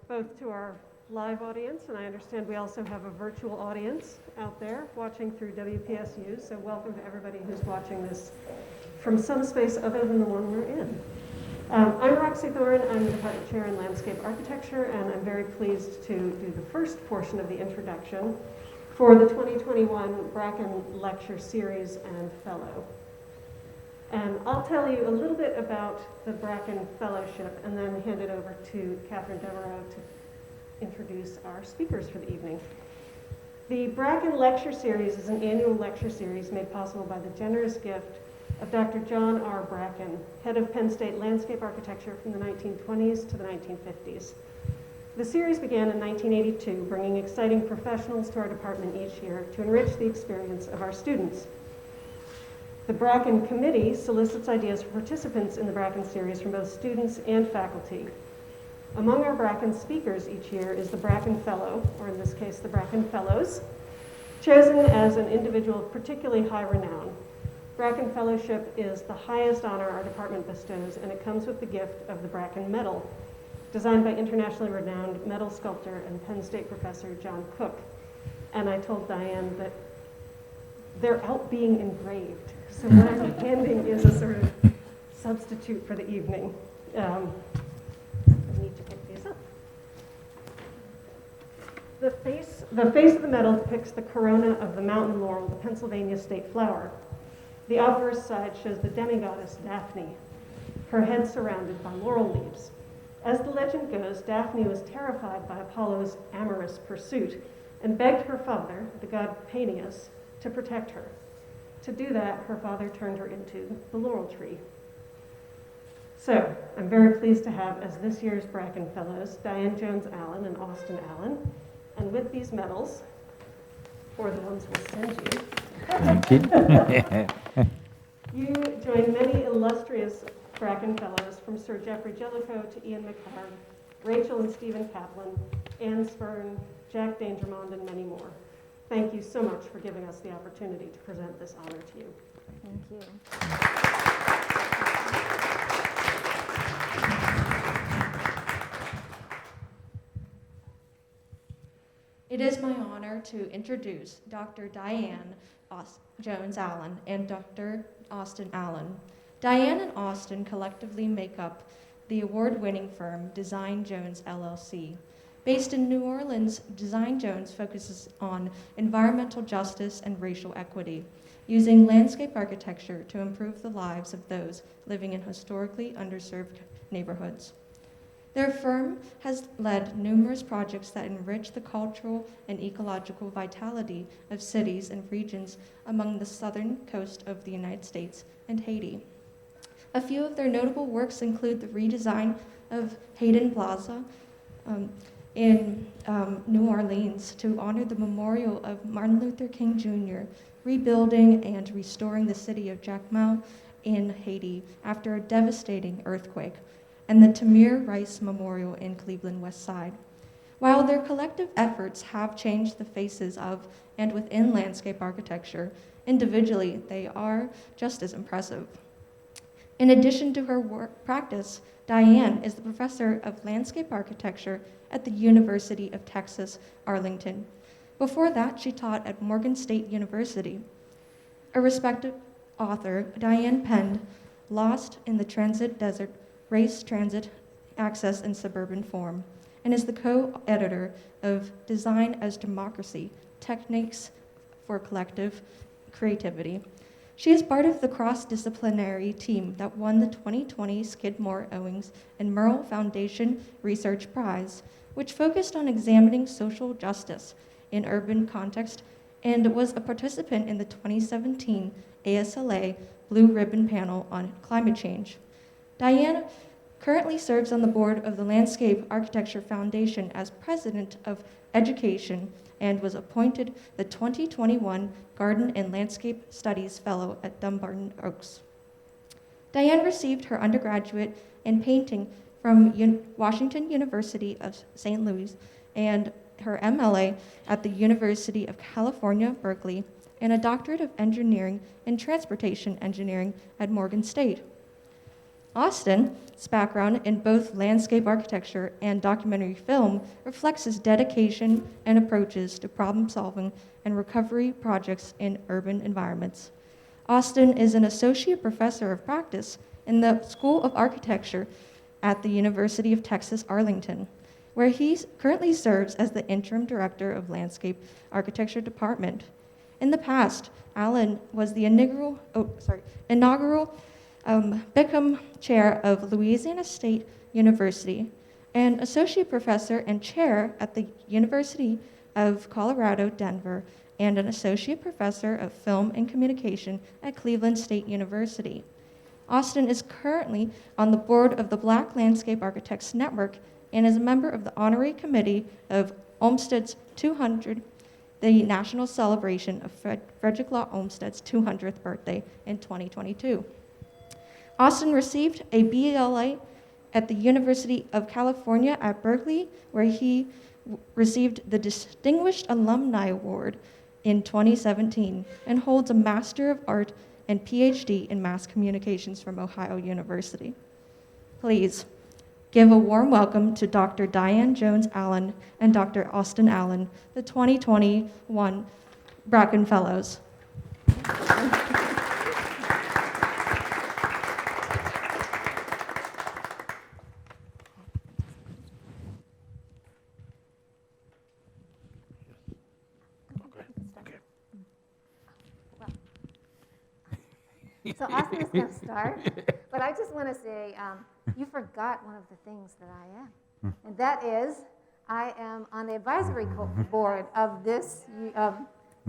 both to our live audience, and I understand we also have a virtual audience out there watching through WPSU, so welcome to everybody who's watching this from some space other than the one we're in. I'm Roxy Thorne. I'm the Department Chair in Landscape Architecture, and I'm very pleased to do the first portion of the introduction for the 2021 Bracken Lecture Series and Fellow. And I'll tell you a little bit about the Bracken Fellowship and then hand it over to Catherine Devereaux to introduce our speakers for the evening. The Bracken Lecture Series is an annual lecture series made possible by the generous gift of Dr. John R. Bracken, head of Penn State Landscape Architecture from the 1920s to the 1950s. The series began in 1982, bringing exciting professionals to our department each year to enrich the experience of our students. The Bracken Committee solicits ideas for participants in the Bracken series from both students and faculty. Among our Bracken speakers each year is the Bracken Fellow, or in this case, the Bracken Fellows, chosen as an individual of particularly high renown. Bracken Fellowship is the highest honor our department bestows, and it comes with the gift of the Bracken Medal, designed by internationally renowned metal sculptor and Penn State professor John Cook. And I told Diane that they're out being engraved. So what I'm handing is a sort of substitute for the evening. I need to pick these up. The face of the medal depicts the corona of the mountain laurel, the Pennsylvania state flower. The obverse side shows the demigoddess Daphne, her head surrounded by laurel leaves. As the legend goes, Daphne was terrified by Apollo's amorous pursuit and begged her father, the god Peneus, to protect her. To do that, her father turned her into the laurel tree. So, I'm very pleased to have, as this year's Bracken Fellows, Diane Jones-Allen and Austin Allen. And with these medals, or the ones we'll send you, Thank you. you join many illustrious Bracken Fellows, from Sir Geoffrey Jellicoe to Ian McCarran, Rachel and Stephen Kaplan, Anne Spurn, Jack Dangermond, and many more. Thank you so much for giving us the opportunity to present this honor to you. Thank you. It is my honor to introduce Dr. Diane Jones-Allen and Dr. Austin Allen. Diane and Austin collectively make up the award-winning firm Design Jones LLC. Based in New Orleans, Design Jones focuses on environmental justice and racial equity, using landscape architecture to improve the lives of those living in historically underserved neighborhoods. Their firm has led numerous projects that enrich the cultural and ecological vitality of cities and regions among the southern coast of the United States and Haiti. A few of their notable works include the redesign of Hayden Plaza in New Orleans to honor the memorial of Martin Luther King Jr., rebuilding and restoring the city of Jacmel in Haiti after a devastating earthquake, and the Tamira Rice Memorial in Cleveland West Side. While their collective efforts have changed the faces of and within landscape architecture, individually they are just as impressive. In addition to her work practice, Diane is the professor of landscape architecture at the University of Texas, Arlington. Before that, she taught at Morgan State University. A respected author, Diane penned Lost in the Transit Desert, Race, Transit, Access, and Suburban Form, and is the co-editor of Design as Democracy, Techniques for Collective Creativity. She is part of the cross-disciplinary team that won the 2020 Skidmore, Owings, and Merle Foundation Research Prize, which focused on examining social justice in urban context, and was a participant in the 2017 ASLA Blue Ribbon Panel on Climate Change. Diane currently serves on the board of the Landscape Architecture Foundation as president of education and was appointed the 2021 Garden and Landscape Studies Fellow at Dumbarton Oaks. Diane received her undergraduate in painting from Washington University of St. Louis and her MLA at the University of California, Berkeley, and a doctorate of engineering in transportation engineering at Morgan State. Austin's background in both landscape architecture and documentary film reflects his dedication and approaches to problem solving and recovery projects in urban environments. Austin is an associate professor of practice in the School of Architecture at the University of Texas, Arlington, where he currently serves as the interim director of Landscape Architecture Department. In the past, Allen was the inaugural Beckham Chair of Louisiana State University, an associate professor and chair at the University of Colorado, Denver, and an associate professor of film and communication at Cleveland State University. Austin is currently on the board of the Black Landscape Architects Network and is a member of the honorary committee of Olmsted's 200, the national celebration of Frederick Law Olmsted's 200th birthday in 2022. Austin received a BLA at the University of California at Berkeley, where he received the Distinguished Alumni Award in 2017 and holds a Master of Art and PhD in Mass Communications from Ohio University. Please give a warm welcome to Dr. Diane Jones Allen and Dr. Austin Allen, the 2021 Bracken Fellows. So Austin is going to start, but I just want to say, you forgot one of the things that I am, and that is, I am on the advisory board of this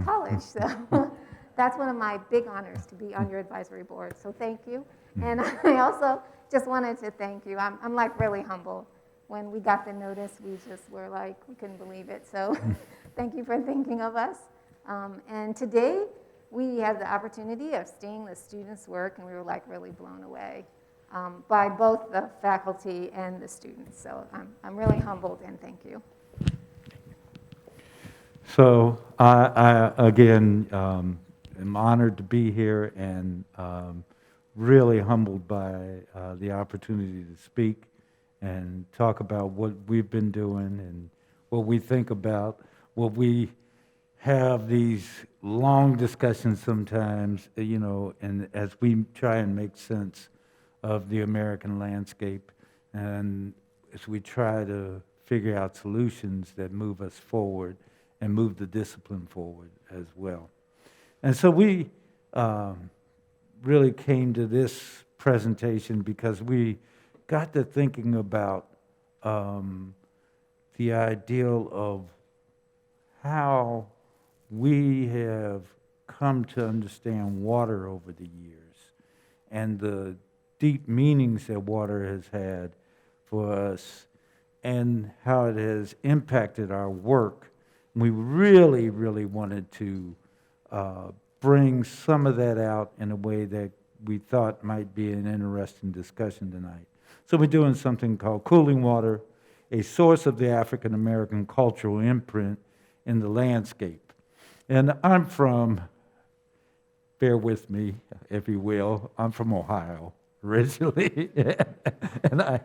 college, so that's one of my big honors to be on your advisory board, so thank you. And I also just wanted to thank you. I'm like really humble. When we got the notice, we just were like, we couldn't believe it, so thank you for thinking of us. And today, we had the opportunity of seeing the students' work, and we were like really blown away by both the faculty and the students. So I'm really humbled, and thank you. So I again, am honored to be here and really humbled by the opportunity to speak and talk about what we've been doing and what we think about, what we have these long discussions sometimes, and as we try and make sense of the American landscape, and as we try to figure out solutions that move us forward and move the discipline forward as well. And so we really came to this presentation because we got to thinking about the ideal of how we have come to understand water over the years and the deep meanings that water has had for us and how it has impacted our work. We really, really wanted to bring some of that out in a way that we thought might be an interesting discussion tonight. So we're doing something called Cooling Water, a source of the African American cultural imprint in the landscape. And I'm from, bear with me, if you will, I'm from Ohio originally. And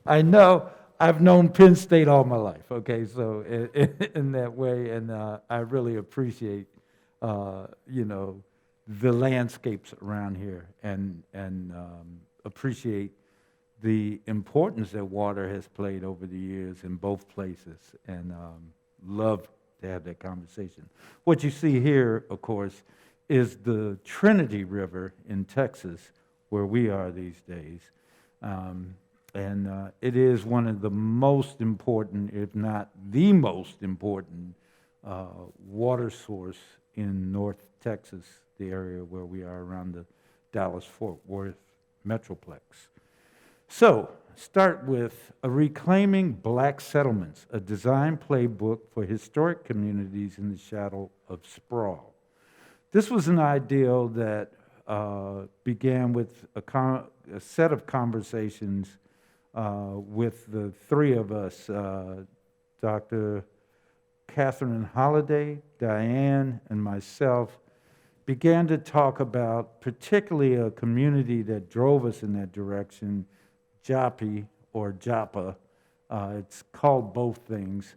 I know, I've known Penn State all my life, okay, so in that way, and I really appreciate, the landscapes around here and appreciate the importance that water has played over the years in both places, and love to have that conversation. What you see here, of course, is the Trinity River in Texas, where we are these days. And it is one of the most important, if not the most important, water source in North Texas, the area where we are around the Dallas-Fort Worth Metroplex. So, start with Reclaiming Black Settlements, a design playbook for historic communities in the shadow of sprawl. This was an ideal that began with a set of conversations with the three of us, Dr. Catherine Holliday, Diane, and myself, began to talk about particularly a community that drove us in that direction, Joppy or Joppa. It's called both things.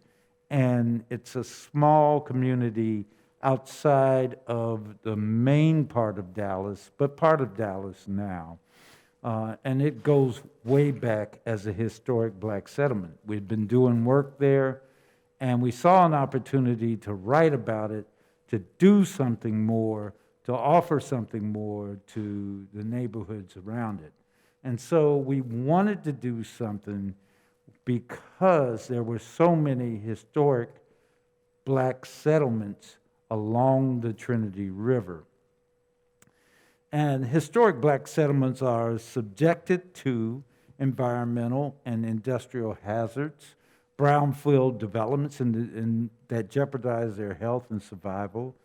And it's a small community outside of the main part of Dallas, but part of Dallas now. And it goes way back as a historic black settlement. We'd been doing work there, and we saw an opportunity to write about it, to do something more, to offer something more to the neighborhoods around it. And so we wanted to do something because there were so many historic black settlements along the Trinity River. And historic black settlements are subjected to environmental and industrial hazards, brownfield developments that jeopardize their health and survival.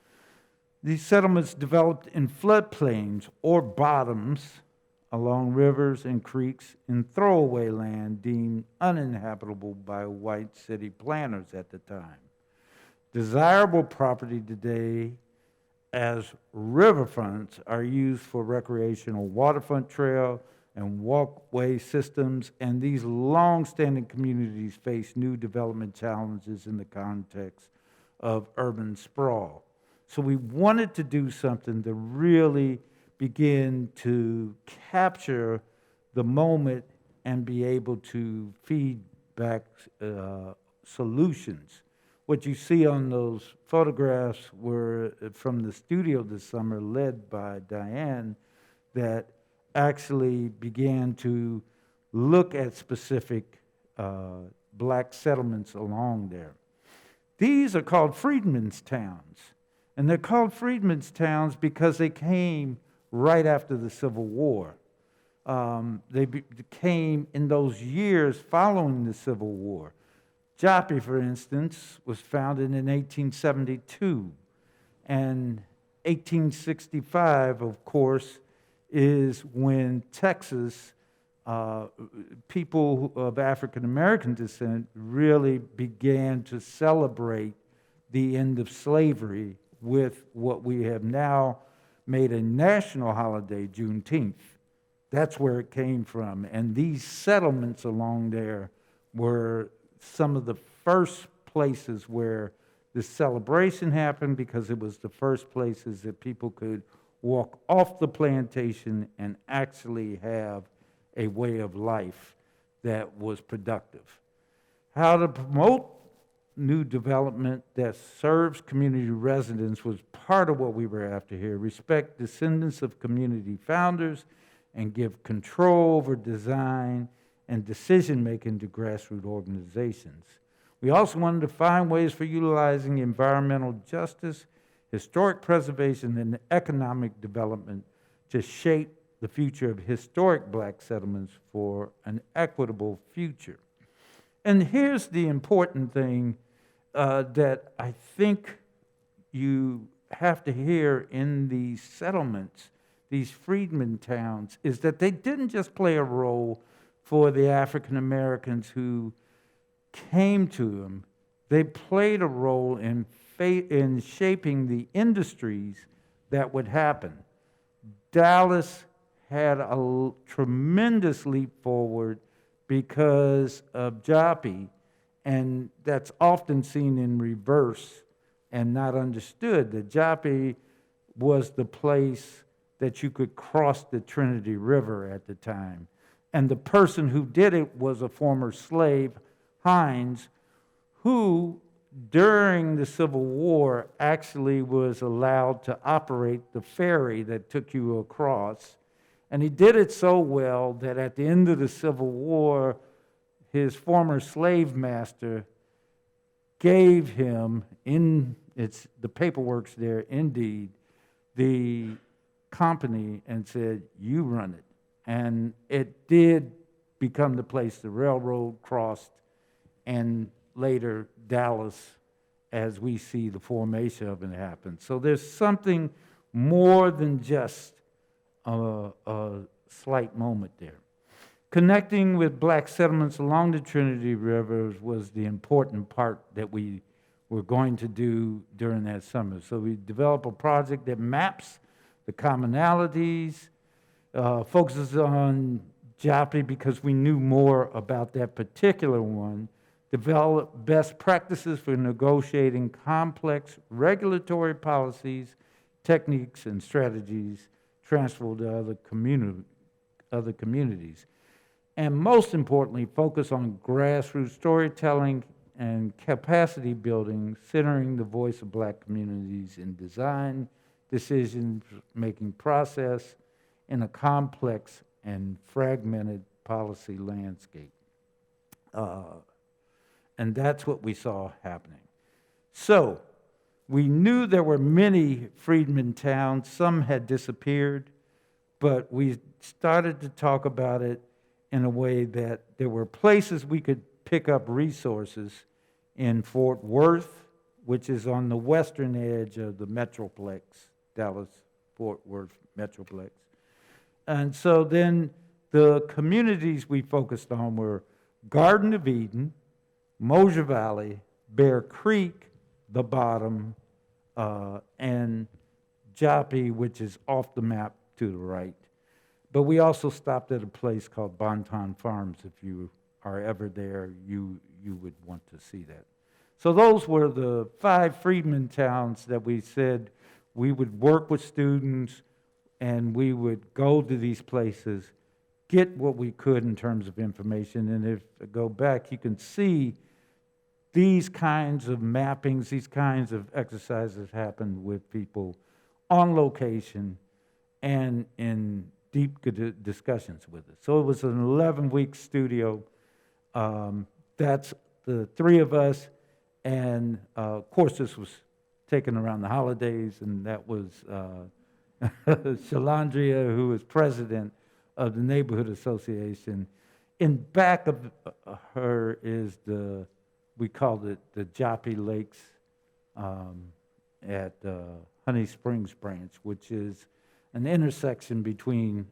These settlements developed in floodplains or bottoms along rivers and creeks in throwaway land deemed uninhabitable by white city planners at the time. Desirable property today as riverfronts are used for recreational waterfront trail and walkway systems, and these long-standing communities face new development challenges in the context of urban sprawl. So we wanted to do something to really begin to capture the moment and be able to feed back solutions. What you see on those photographs were from the studio this summer, led by Diane, that actually began to look at specific black settlements along there. These are called Friedman's towns, and they're called Friedman's towns because they came right after the Civil War. They came in those years following the Civil War. Joppy, for instance, was founded in 1872, and 1865, of course, is when Texas, people of African American descent really began to celebrate the end of slavery with what we have now made a national holiday, Juneteenth. That's where it came from. And these settlements along there were some of the first places where the celebration happened, because it was the first places that people could walk off the plantation and actually have a way of life that was productive. How to promote new development that serves community residents was part of what we were after here. Respect descendants of community founders and give control over design and decision-making to grassroots organizations. We also wanted to find ways for utilizing environmental justice, historic preservation, and economic development to shape the future of historic black settlements for an equitable future. And here's the important thing that I think you have to hear in these settlements, these Friedman towns, is that they didn't just play a role for the African Americans who came to them. They played a role in shaping the industries that would happen. Dallas had a tremendous leap forward because of Joppy, and that's often seen in reverse and not understood, that Joppy was the place that you could cross the Trinity River at the time. And the person who did it was a former slave, Hines, who during the Civil War actually was allowed to operate the ferry that took you across. And he did it so well that at the end of the Civil War, his former slave master gave him, the paperwork's there indeed, the company, and said, you run it. And it did become the place the railroad crossed, and later Dallas, as we see the formation of it happen. So there's something more than just a slight moment there. Connecting with black settlements along the Trinity River was the important part that we we're going to do during that summer. So we develop a project that maps the commonalities, focuses on Jopley because we knew more about that particular one, develop best practices for negotiating complex regulatory policies, techniques, and strategies transferable to other communities. And most importantly, focus on grassroots storytelling and capacity building, centering the voice of Black communities in design, decision-making process in a complex and fragmented policy landscape. And that's what we saw happening. So, we knew there were many Friedman towns. Some had disappeared, but we started to talk about it in a way that there were places we could pick up resources in Fort Worth, which is on the western edge of the Metroplex, Dallas-Fort Worth Metroplex. And so then the communities we focused on were Garden of Eden, Mosher Valley, Bear Creek, The Bottom, and Jopley, which is off the map to the right. But we also stopped at a place called Bonton Farms. If you are ever there, you would want to see that. So those were the 5 Friedman towns that we said we would work with students and we would go to these places, get what we could in terms of information. And if I go back, you can see these kinds of mappings, these kinds of exercises happened with people on location and in deep discussions with us. So it was an 11-week studio. That's the 3 of us, and of course this was taken around the holidays, and that was Shalandria, who is president of the Neighborhood Association. In back of her is we called it the Jopley Lakes at Honey Springs Branch, which is an intersection between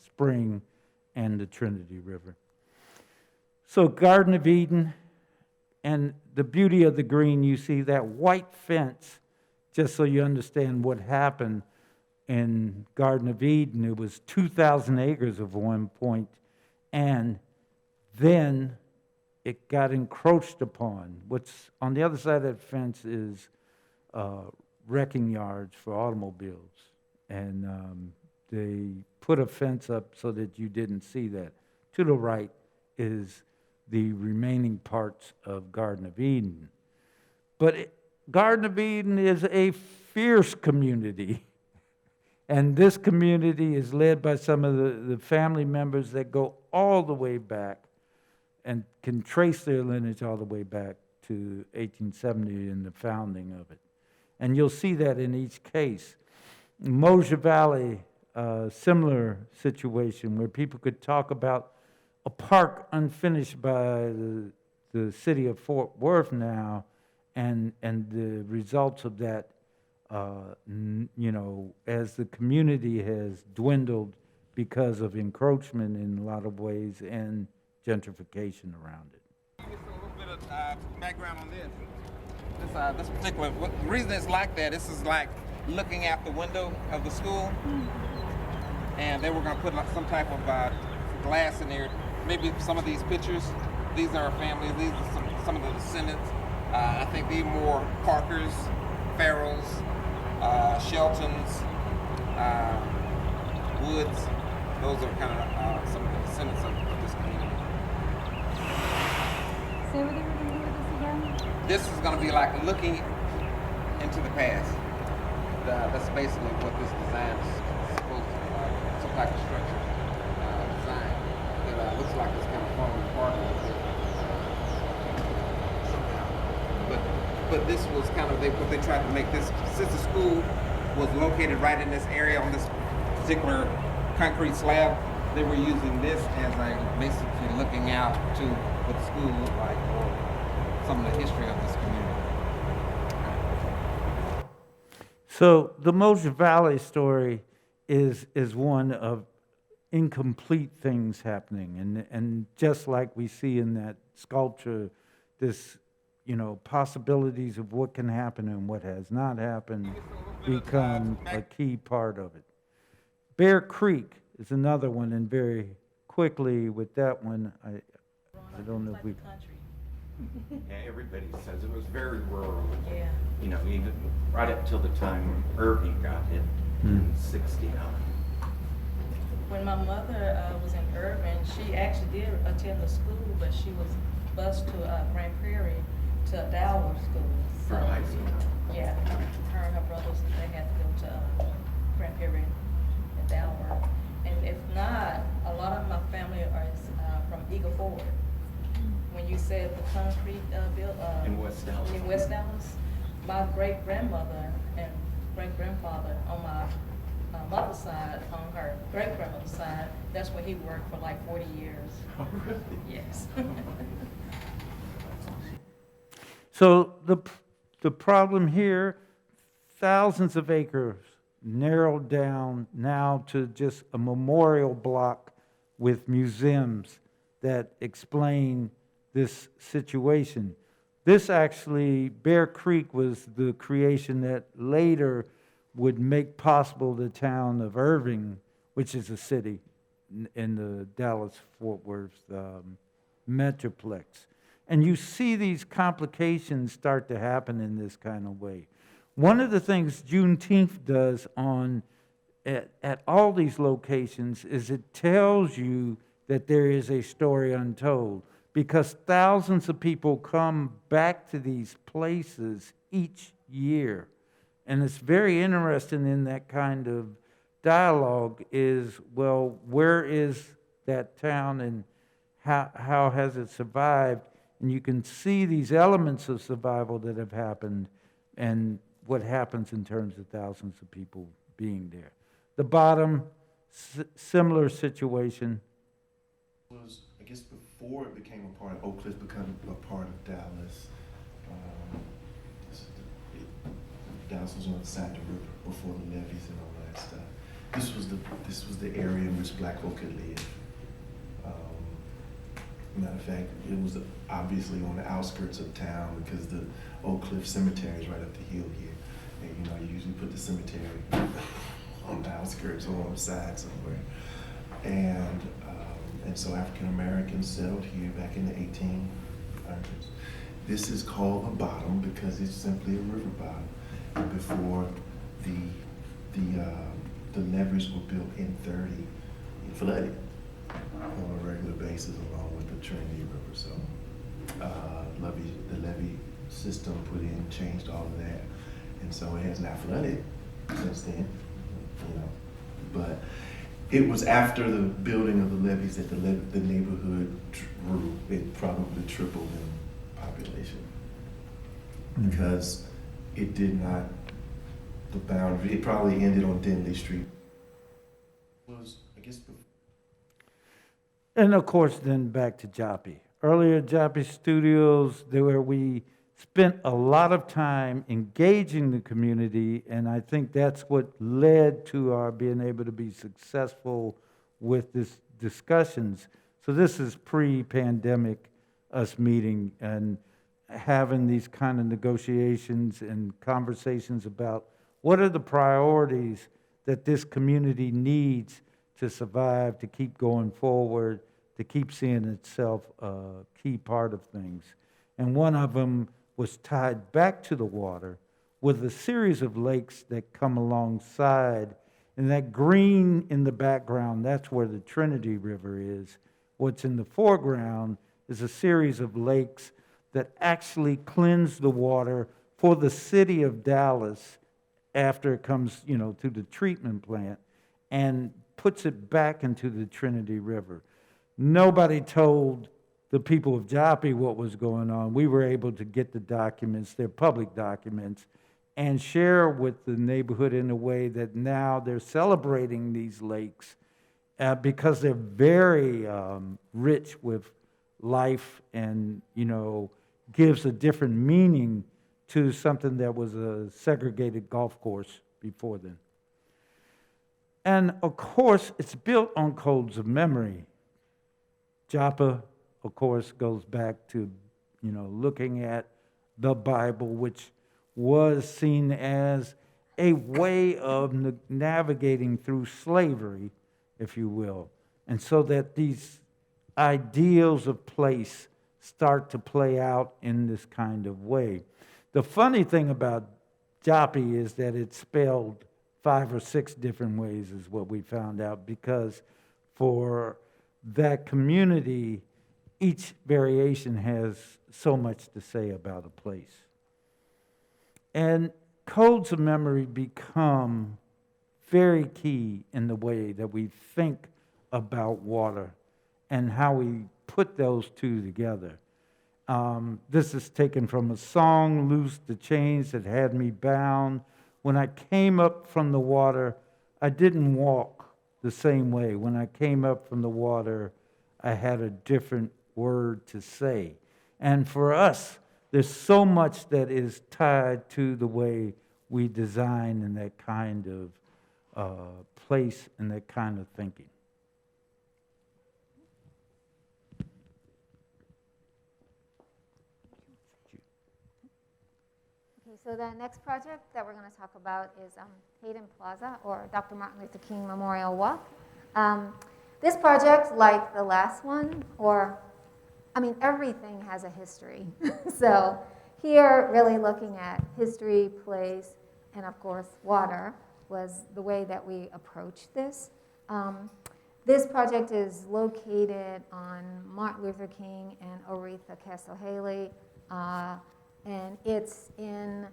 Spring and the Trinity River. So Garden of Eden, and the beauty of the green, you see that white fence, just so you understand what happened in Garden of Eden. It was 2,000 acres at one point, and then it got encroached upon. What's on the other side of that fence is wrecking yards for automobiles. And they put a fence up so that you didn't see that. To the right is the remaining parts of Garden of Eden. But Garden of Eden is a fierce community. And this community is led by some of the family members that go all the way back and can trace their lineage all the way back to 1870 and the founding of it. And you'll see that in each case. Mosher Valley, similar situation where people could talk about a park unfinished by the city of Fort Worth now, and the results of that, as the community has dwindled because of encroachment in a lot of ways and gentrification around it. Give us a little bit of background on this. This particular, the reason it's like that, this is like looking out the window of the school, and they were going to put like some type of glass in there. Maybe some of these pictures, these are families, these are some of the descendants. I think these are more Parkers, Farrells, Sheltons, Woods. Those are kind of some of the descendants of this community. Say what you were going to do with this again? This is going to be like looking into the past. That's basically what this design is supposed to be like. Some type of structure design that looks like it's kind of falling apart a little bit somehow. But this was kind of what they tried to make this, since the school was located right in this area on this particular concrete slab, they were using this as basically looking out to what the school looked like or some of the history of this community. So the Mosher Valley story is one of incomplete things happening, and just like we see in that sculpture, this possibilities of what can happen and what has not happened become a key part of it. Bear Creek is another one, and very quickly with that one, I don't know if we... Yeah, everybody says it was very rural. Yeah. You know, even right up till the time Irving got hit in '69. When my mother was in Irving, she actually did attend the school, but she was bused to Grand Prairie to Dower School. For high school. Yeah, her and her brothers, they had to go to Grand Prairie and Dower. And if not, a lot of my family are from Eagle Ford. When you said the concrete built In West Dallas. in West Dallas, my great grandmother and great grandfather on my mother's side, on her great grandmother's side, that's where he worked for like 40 years. Oh, really? Yes. So the problem here, thousands of acres narrowed down now to just a memorial block with museums that explain this situation. This actually, Bear Creek was the creation that later would make possible the town of Irving, which is a city in the Dallas-Fort Worth metroplex. And you see these complications start to happen in this kind of way. One of the things Juneteenth does at all these locations is it tells you that there is a story untold, because thousands of people come back to these places each year. And it's very interesting in that kind of dialogue is, well, where is that town and how has it survived? And you can see these elements of survival that have happened and what happens in terms of thousands of people being there. The bottom, similar situation. Was, I guess, before it became a part of Oak Cliff, become a part of Dallas. Dallas was on the side of the river before the levees and all that stuff. This was the area in which black folk could live. Matter of fact, it was obviously on the outskirts of town because the Oak Cliff Cemetery is right up the hill here. And you usually put the cemetery on the outskirts or on the side somewhere. And so African Americans settled here back in the 1800s. This is called a bottom because it's simply a river bottom. And before the levees were built in 30, it flooded on a regular basis along with the Trinity River. So the levee system put in, changed all of that. And so it has not flooded since then, But it was after the building of the levees that the neighborhood grew. It probably tripled in population because it did not, the boundary, it probably ended on Denley Street. Was, I guess, And of course, then back to Joppy. Earlier, Joppy Studios, where we spent a lot of time engaging the community, and I think that's what led to our being able to be successful with this discussions. So this is pre-pandemic, us meeting and having these kind of negotiations and conversations about what are the priorities that this community needs to survive, to keep going forward, to keep seeing itself a key part of things. And one of them was tied back to the water with a series of lakes that come alongside. And that green in the background, that's where the Trinity River is. What's in the foreground is a series of lakes that actually cleanse the water for the city of Dallas after it comes, to the treatment plant and puts it back into the Trinity River. Nobody told the people of Joppy what was going on. We were able to get the documents, they're public documents, and share with the neighborhood in a way that now they're celebrating these lakes because they're very rich with life and, gives a different meaning to something that was a segregated golf course before then. And of course, it's built on codes of memory. Joppa, of course, goes back to, looking at the Bible, which was seen as a way of navigating through slavery, if you will. And so that these ideals of place start to play out in this kind of way. The funny thing about Joppy is that it's spelled 5 or 6 different ways, is what we found out, because for that community, each variation has so much to say about a place. And codes of memory become very key in the way that we think about water and how we put those two together. This is taken from a song, Loose the Chains That Had Me Bound. When I came up from the water, I didn't walk the same way. When I came up from the water, I had a different word to say. And for us, there's so much that is tied to the way we design in that kind of place and that kind of thinking. So the next project that we're going to talk about is Hayden Plaza, or Dr. Martin Luther King Memorial Walk. This project, like the last one, everything has a history. So here, really looking at history, place, and of course, water was the way that we approached this. This project is located on Martin Luther King and Aretha Castle Haley, and it's in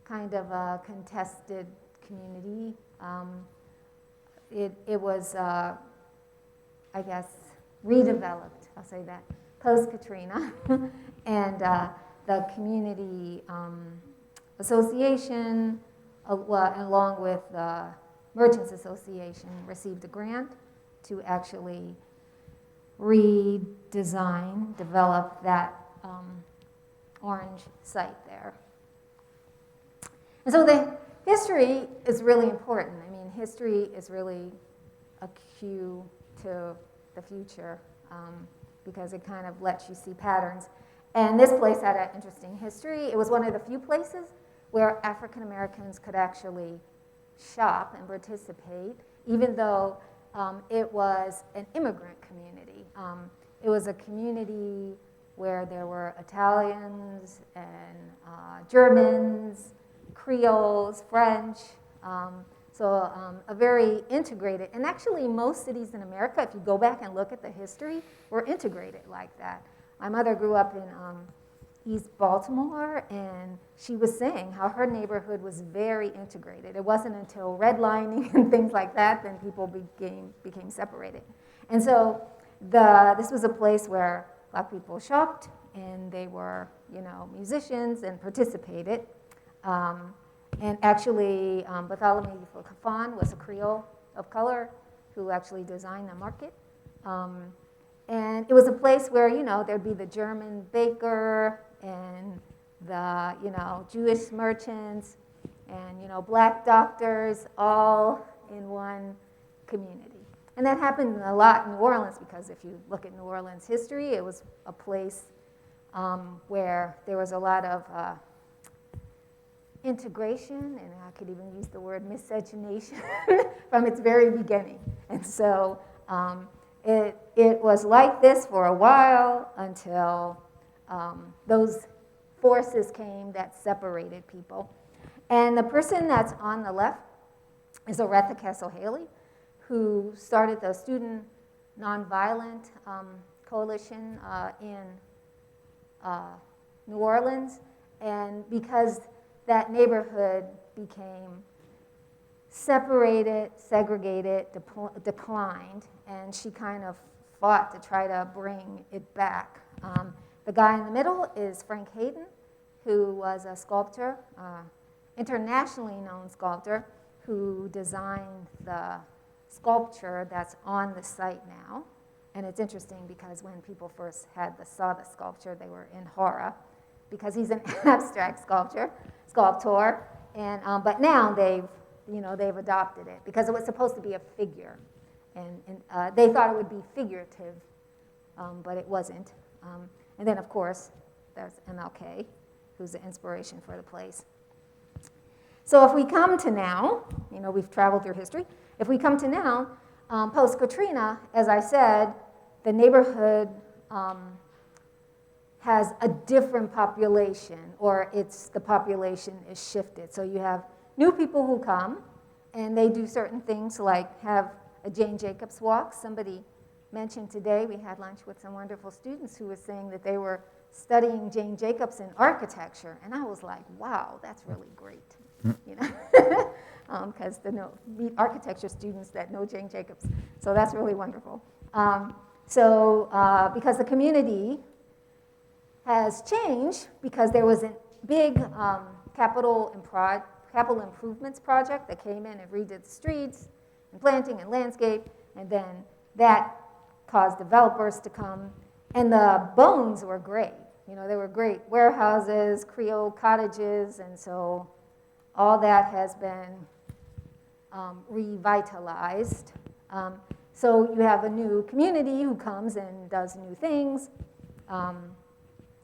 kind of a contested community. It was, I guess, redeveloped, I'll say that, post-Katrina. And the community association, along with the Merchants Association, received a grant to actually redesign, develop that orange site there. And so the history is really important. I mean, history is really a cue to the future because it kind of lets you see patterns. And this place had an interesting history. It was one of the few places where African Americans could actually shop and participate, even though it was an immigrant community. It was a community where there were Italians and Germans, Creoles, French, a very integrated, and actually most cities in America, if you go back and look at the history, were integrated like that. My mother grew up in East Baltimore, and she was saying how her neighborhood was very integrated. It wasn't until redlining and things like that then people became separated. And so this was a place where Black people shopped, and they were, musicians and participated. And actually, Bartholomew Kafan was a Creole of color who actually designed the market. And it was a place where, there'd be the German baker and the, Jewish merchants and, Black doctors all in one community. And that happened a lot in New Orleans because if you look at New Orleans history, it was a place where there was a lot of integration, and I could even use the word miscegenation from its very beginning. And so it was like this for a while until those forces came that separated people. And the person that's on the left is Aretha Castle Haley, who started the Student Nonviolent Coalition in New Orleans. And because that neighborhood became separated, segregated, declined, and she kind of fought to try to bring it back. The guy in the middle is Frank Hayden, who was a sculptor, internationally known sculptor, who designed the sculpture that's on the site now. And it's interesting because when people first saw the sculpture, they were in horror because he's an abstract sculptor, and but now they've adopted it because it was supposed to be a figure, and they thought it would be figurative, but it wasn't. And then of course there's MLK, who's the inspiration for the place. So if we come to now, we've traveled through history. If we come to now, post-Katrina, as I said, the neighborhood has a different population, or the population is shifted. So you have new people who come, and they do certain things like have a Jane Jacobs walk. Somebody mentioned today, we had lunch with some wonderful students who were saying that they were studying Jane Jacobs in architecture, and I was like, wow, that's really great, because meet architecture students that know Jane Jacobs, so that's really wonderful. Because the community has changed, because there was a big capital improvements project that came in and redid the streets and planting and landscape, and then that caused developers to come, and the bones were great. They were great warehouses, Creole cottages, and so all that has been revitalized. So you have a new community who comes and does new things, and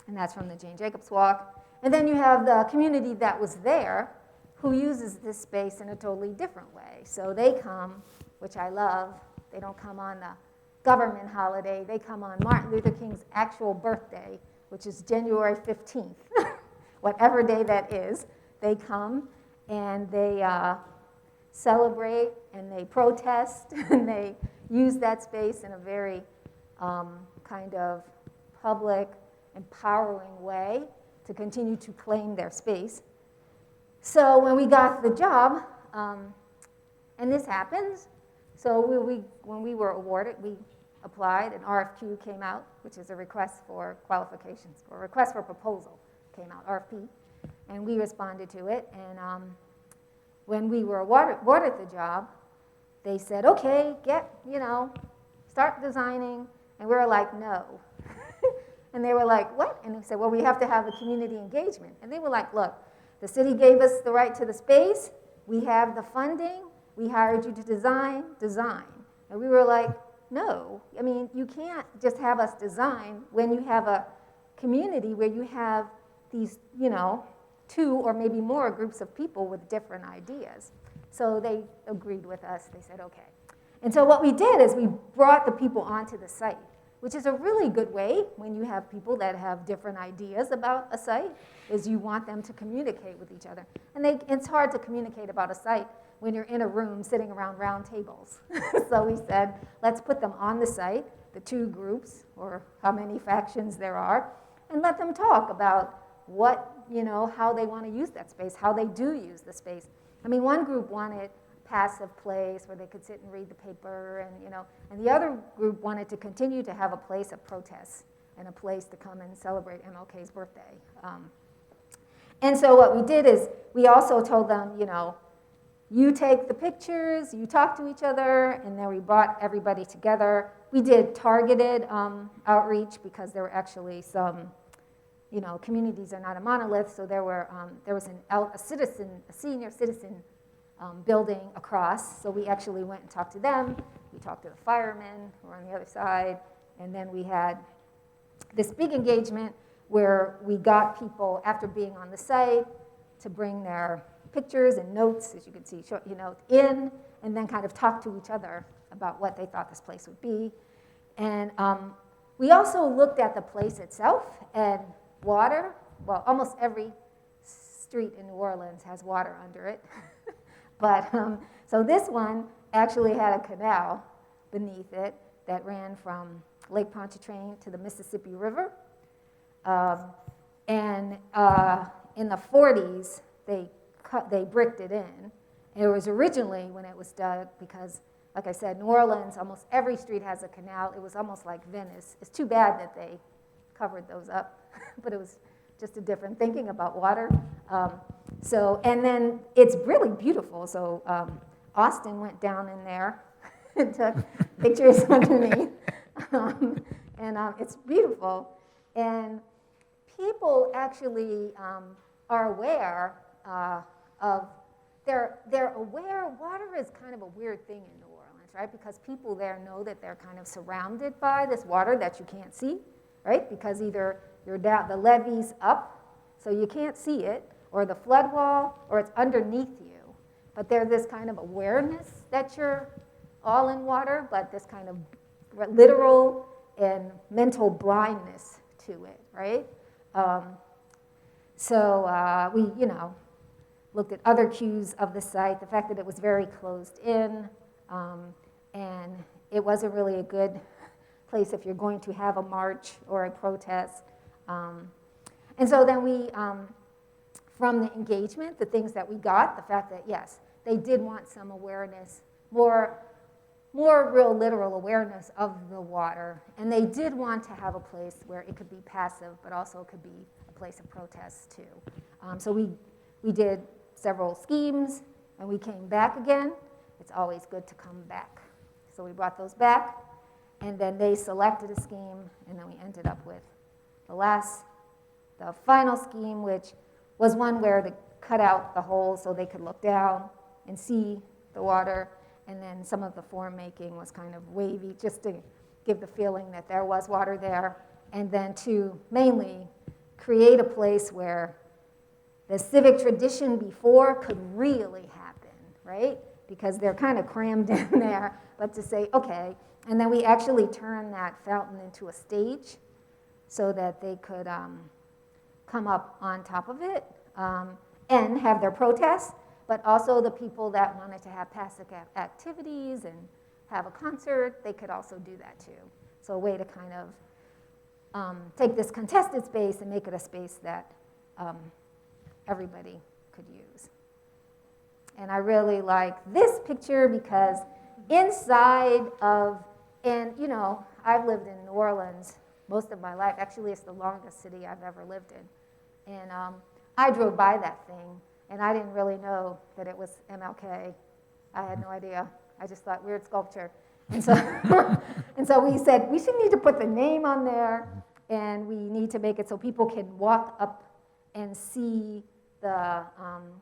that's from the Jane Jacobs Walk. And then you have the community that was there who uses this space in a totally different way. So they come, which I love. They don't come on the government holiday. They come on Martin Luther King's actual birthday, which is January 15th. Whatever day that is, they come and they celebrate and they protest and they use that space in a very kind of public, empowering way to continue to claim their space. So when we got the job, and this happens, so when we were awarded, we applied, an RFQ came out, which is a request for qualifications, or request for proposal came out, RFP, and we responded to it. And when we were awarded the job, they said, okay, start designing, and we were like, no. And they were like, what? And they said, well, we have to have a community engagement. And they were like, look, the city gave us the right to the space, we have the funding, we hired you to design. And we were like, no. I mean, you can't just have us design when you have a community where you have these, 2 or maybe more groups of people with different ideas. So they agreed with us. They said, okay. And so what we did is we brought the people onto the site, which is a really good way when you have people that have different ideas about a site, is you want them to communicate with each other. And it's hard to communicate about a site when you're in a room sitting around round tables. So we said, let's put them on the site, the 2 groups, or how many factions there are, and let them talk about what, how they want to use that space, how they do use the space. I mean, one group wanted passive place where they could sit and read the paper, and the other group wanted to continue to have a place of protest and a place to come and celebrate MLK's birthday. And so what we did is we also told them, you take the pictures, you talk to each other, and then we brought everybody together. We did targeted outreach because there were actually some, communities are not a monolith, so there was a senior citizen building across, so we actually went and talked to them. We talked to the firemen who were on the other side, and then we had this big engagement where we got people, after being on the site, to bring their pictures and notes, as you can see, in, and then kind of talk to each other about what they thought this place would be. And we also looked at the place itself, and water, well, almost every street in New Orleans has water under it. But, so this one actually had a canal beneath it that ran from Lake Pontchartrain to the Mississippi River. And in the 40s, they bricked it in. It was originally, when it was dug, because, like I said, New Orleans, almost every street has a canal. It was almost like Venice. It's too bad that they covered those up, but it was just a different thinking about water. And then it's really beautiful. So Austin went down in there and took pictures underneath. It's beautiful. And people actually are aware of, they're aware, water is kind of a weird thing in New Orleans, right? Because people there know that they're kind of surrounded by this water that you can't see, right? Because either you're down, the levee's up, So you can't see it, or the flood wall, or it's underneath you. But there's this kind of awareness that you're all in water, but this kind of literal and mental blindness to it, right? So we, looked at other cues of the site, the fact that it was very closed in, and it wasn't really a good place if you're going to have a march or a protest. And so then we, from the engagement, the things that we got, the fact that, yes, they did want some awareness, more real literal awareness of the water, and they did want to have a place where it could be passive, but also could be a place of protest too. So we did several schemes, and we came back again. It's always good to come back. So we brought those back, and then they selected a scheme, and then we ended up with the final scheme, which was one where they cut out the holes so they could look down and see the water, and then some of the form making was kind of wavy, just to give the feeling that there was water there, and then to mainly create a place where the civic tradition before could really happen, right? Because they're kind of crammed in there, but to say, okay, and then we actually turned that fountain into a stage so that they could come up on top of it and have their protests, but also the people that wanted to have passive activities and have a concert, they could also do that too. So a way to kind of take this contested space and make it a space that everybody could use. And I really like this picture because inside of, and I've lived in New Orleans most of my life. Actually, it's the longest city I've ever lived in. And I drove by that thing, and I didn't really know that it was MLK. I had no idea. I just thought, weird sculpture. And so, and so we said, we should need to put the name on there, and we need to make it so people can walk up and see the,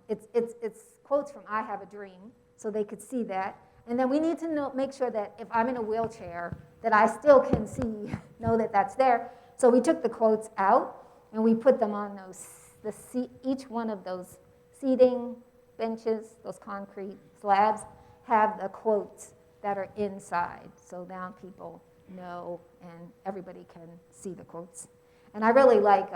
it's quotes from I Have a Dream, so they could see that. And then we need to make sure that if I'm in a wheelchair, that I still can see, know that that's there. So we took the quotes out, and we put them on each one of those seating benches, those concrete slabs, have the quotes that are inside. So now people know, and everybody can see the quotes. And I really like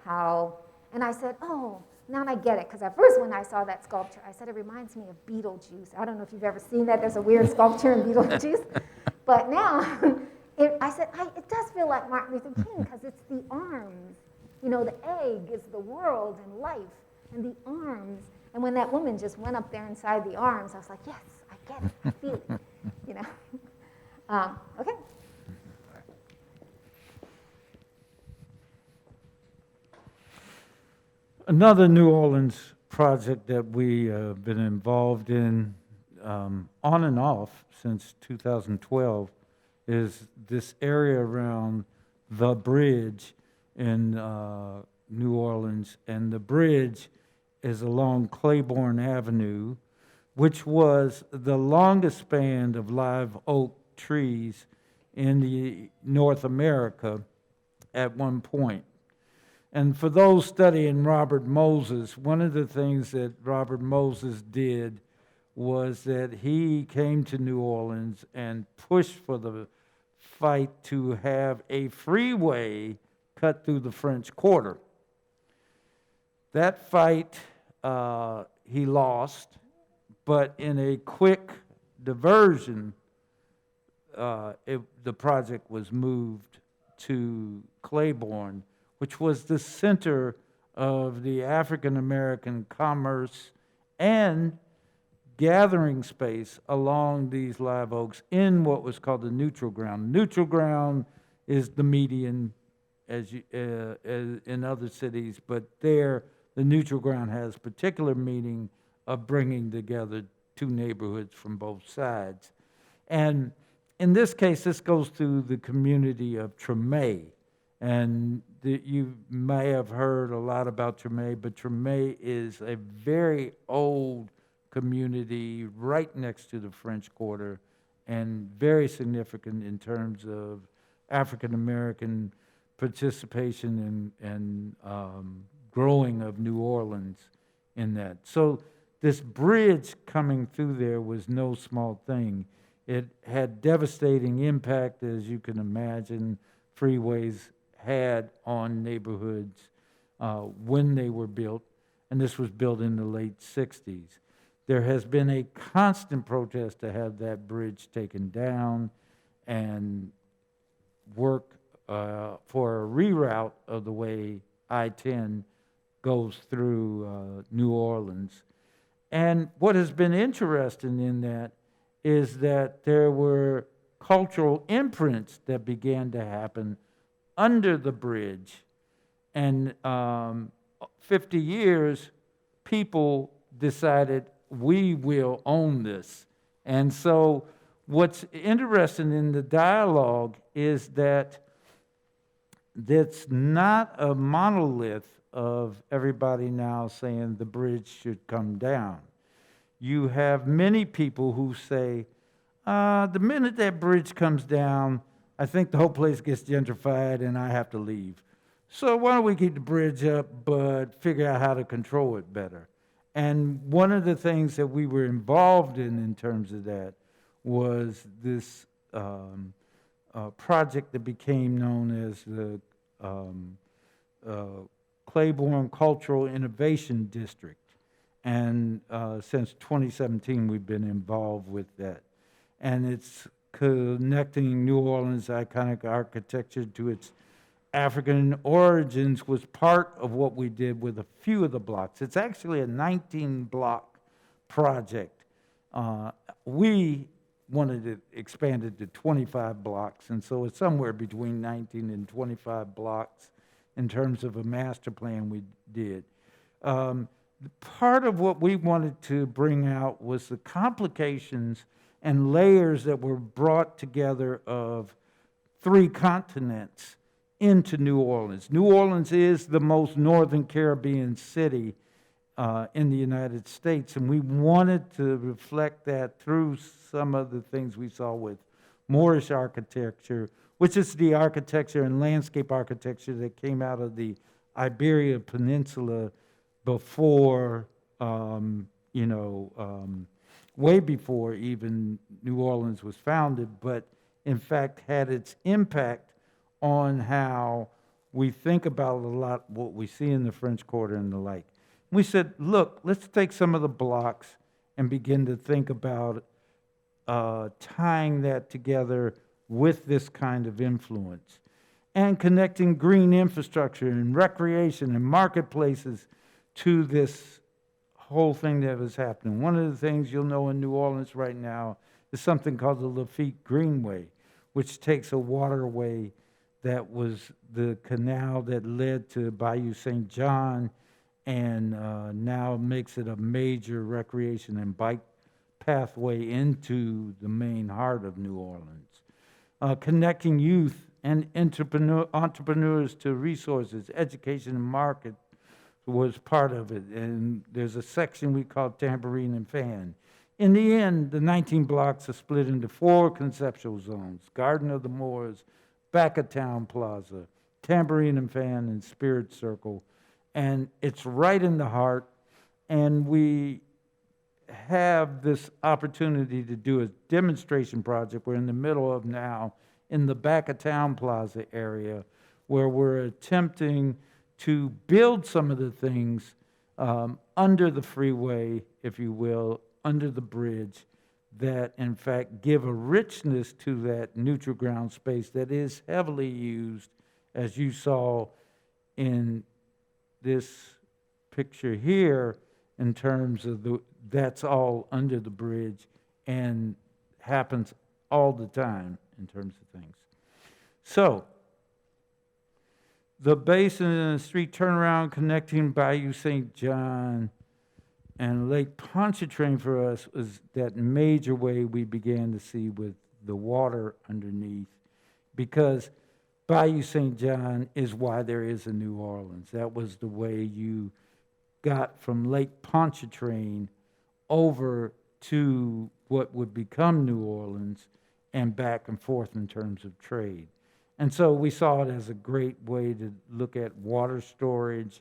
how, and I said, oh, now I get it, because at first when I saw that sculpture, I said it reminds me of Beetlejuice. I don't know if you've ever seen that. There's a weird sculpture in Beetlejuice. But now, I said, it does feel like Martin Luther King, because it's the arms. The egg is the world and life, and the arms. And when that woman just went up there inside the arms, I was like, yes, I get it, I feel it, Okay. Another New Orleans project that we have been involved in on and off since 2012 is this area around the bridge in New Orleans. And the bridge is along Claiborne Avenue, which was the longest span of live oak trees in North America at one point. And for those studying Robert Moses, one of the things that Robert Moses did was that he came to New Orleans and pushed for the fight to have a freeway cut through the French Quarter. That fight he lost, but in a quick diversion, the project was moved to Claiborne, which was the center of the African American commerce and gathering space along these live oaks in what was called the neutral ground. Neutral ground is the median as in other cities, but there the neutral ground has particular meaning of bringing together two neighborhoods from both sides. And in this case, this goes through the community of Treme. And you may have heard a lot about Treme, but Treme is a very old community right next to the French Quarter and very significant in terms of African American participation and growing of New Orleans in that. So this bridge coming through there was no small thing. It had devastating impact, as you can imagine, freeways had on neighborhoods when they were built, and this was built in the late 60s. There has been a constant protest to have that bridge taken down and work for a reroute of the way I-10 goes through New Orleans. And what has been interesting in that is that there were cultural imprints that began to happen under the bridge. And 50 years, people decided, we will own this. And so what's interesting in the dialogue is that it's not a monolith of everybody now saying the bridge should come down. You have many people who say, the minute that bridge comes down, I think the whole place gets gentrified and I have to leave. So why don't we keep the bridge up but figure out how to control it better? And one of the things that we were involved in terms of that was this project that became known as the Claiborne Cultural Innovation District. And since 2017, we've been involved with that. And it's connecting New Orleans' iconic architecture to its African origins was part of what we did with a few of the blocks. It's actually a 19-block project. We wanted it expanded to 25 blocks, and so it's somewhere between 19 and 25 blocks in terms of a master plan we did. Part of what we wanted to bring out was the complications and layers that were brought together of 3 continents into New Orleans. New Orleans is the most northern Caribbean city in the United States, and we wanted to reflect that through some of the things we saw with Moorish architecture, which is the architecture and landscape architecture that came out of the Iberia Peninsula before, way before even New Orleans was founded, but in fact had its impact on how we think about a lot what we see in the French Quarter and the like. We said, look, let's take some of the blocks and begin to think about tying that together with this kind of influence and connecting green infrastructure and recreation and marketplaces to this whole thing that was happening. One of the things you'll know in New Orleans right now is something called the Lafitte Greenway, which takes a waterway that was the canal that led to Bayou St. John and now makes it a major recreation and bike pathway into the main heart of New Orleans. Connecting youth and entrepreneurs to resources, education, and market was part of it. And there's a section we call Tambourine and Fan. In the end, the 19 blocks are split into 4 conceptual zones: Garden of the Moors, Back of Town Plaza, Tambourine and Fan, and Spirit Circle. And it's right in the heart. And we have this opportunity to do a demonstration project we're in the middle of now in the Back of Town Plaza area, where we're attempting to build some of the things under the freeway, if you will, under the bridge, that in fact give a richness to that neutral ground space that is heavily used, as you saw in this picture here, in terms of that's all under the bridge and happens all the time in terms of things. So, the basin and the street turnaround connecting Bayou St. John and Lake Pontchartrain for us was that major way we began to see with the water underneath, because Bayou St. John is why there is a New Orleans. That was the way you got from Lake Pontchartrain over to what would become New Orleans and back and forth in terms of trade. And so we saw it as a great way to look at water storage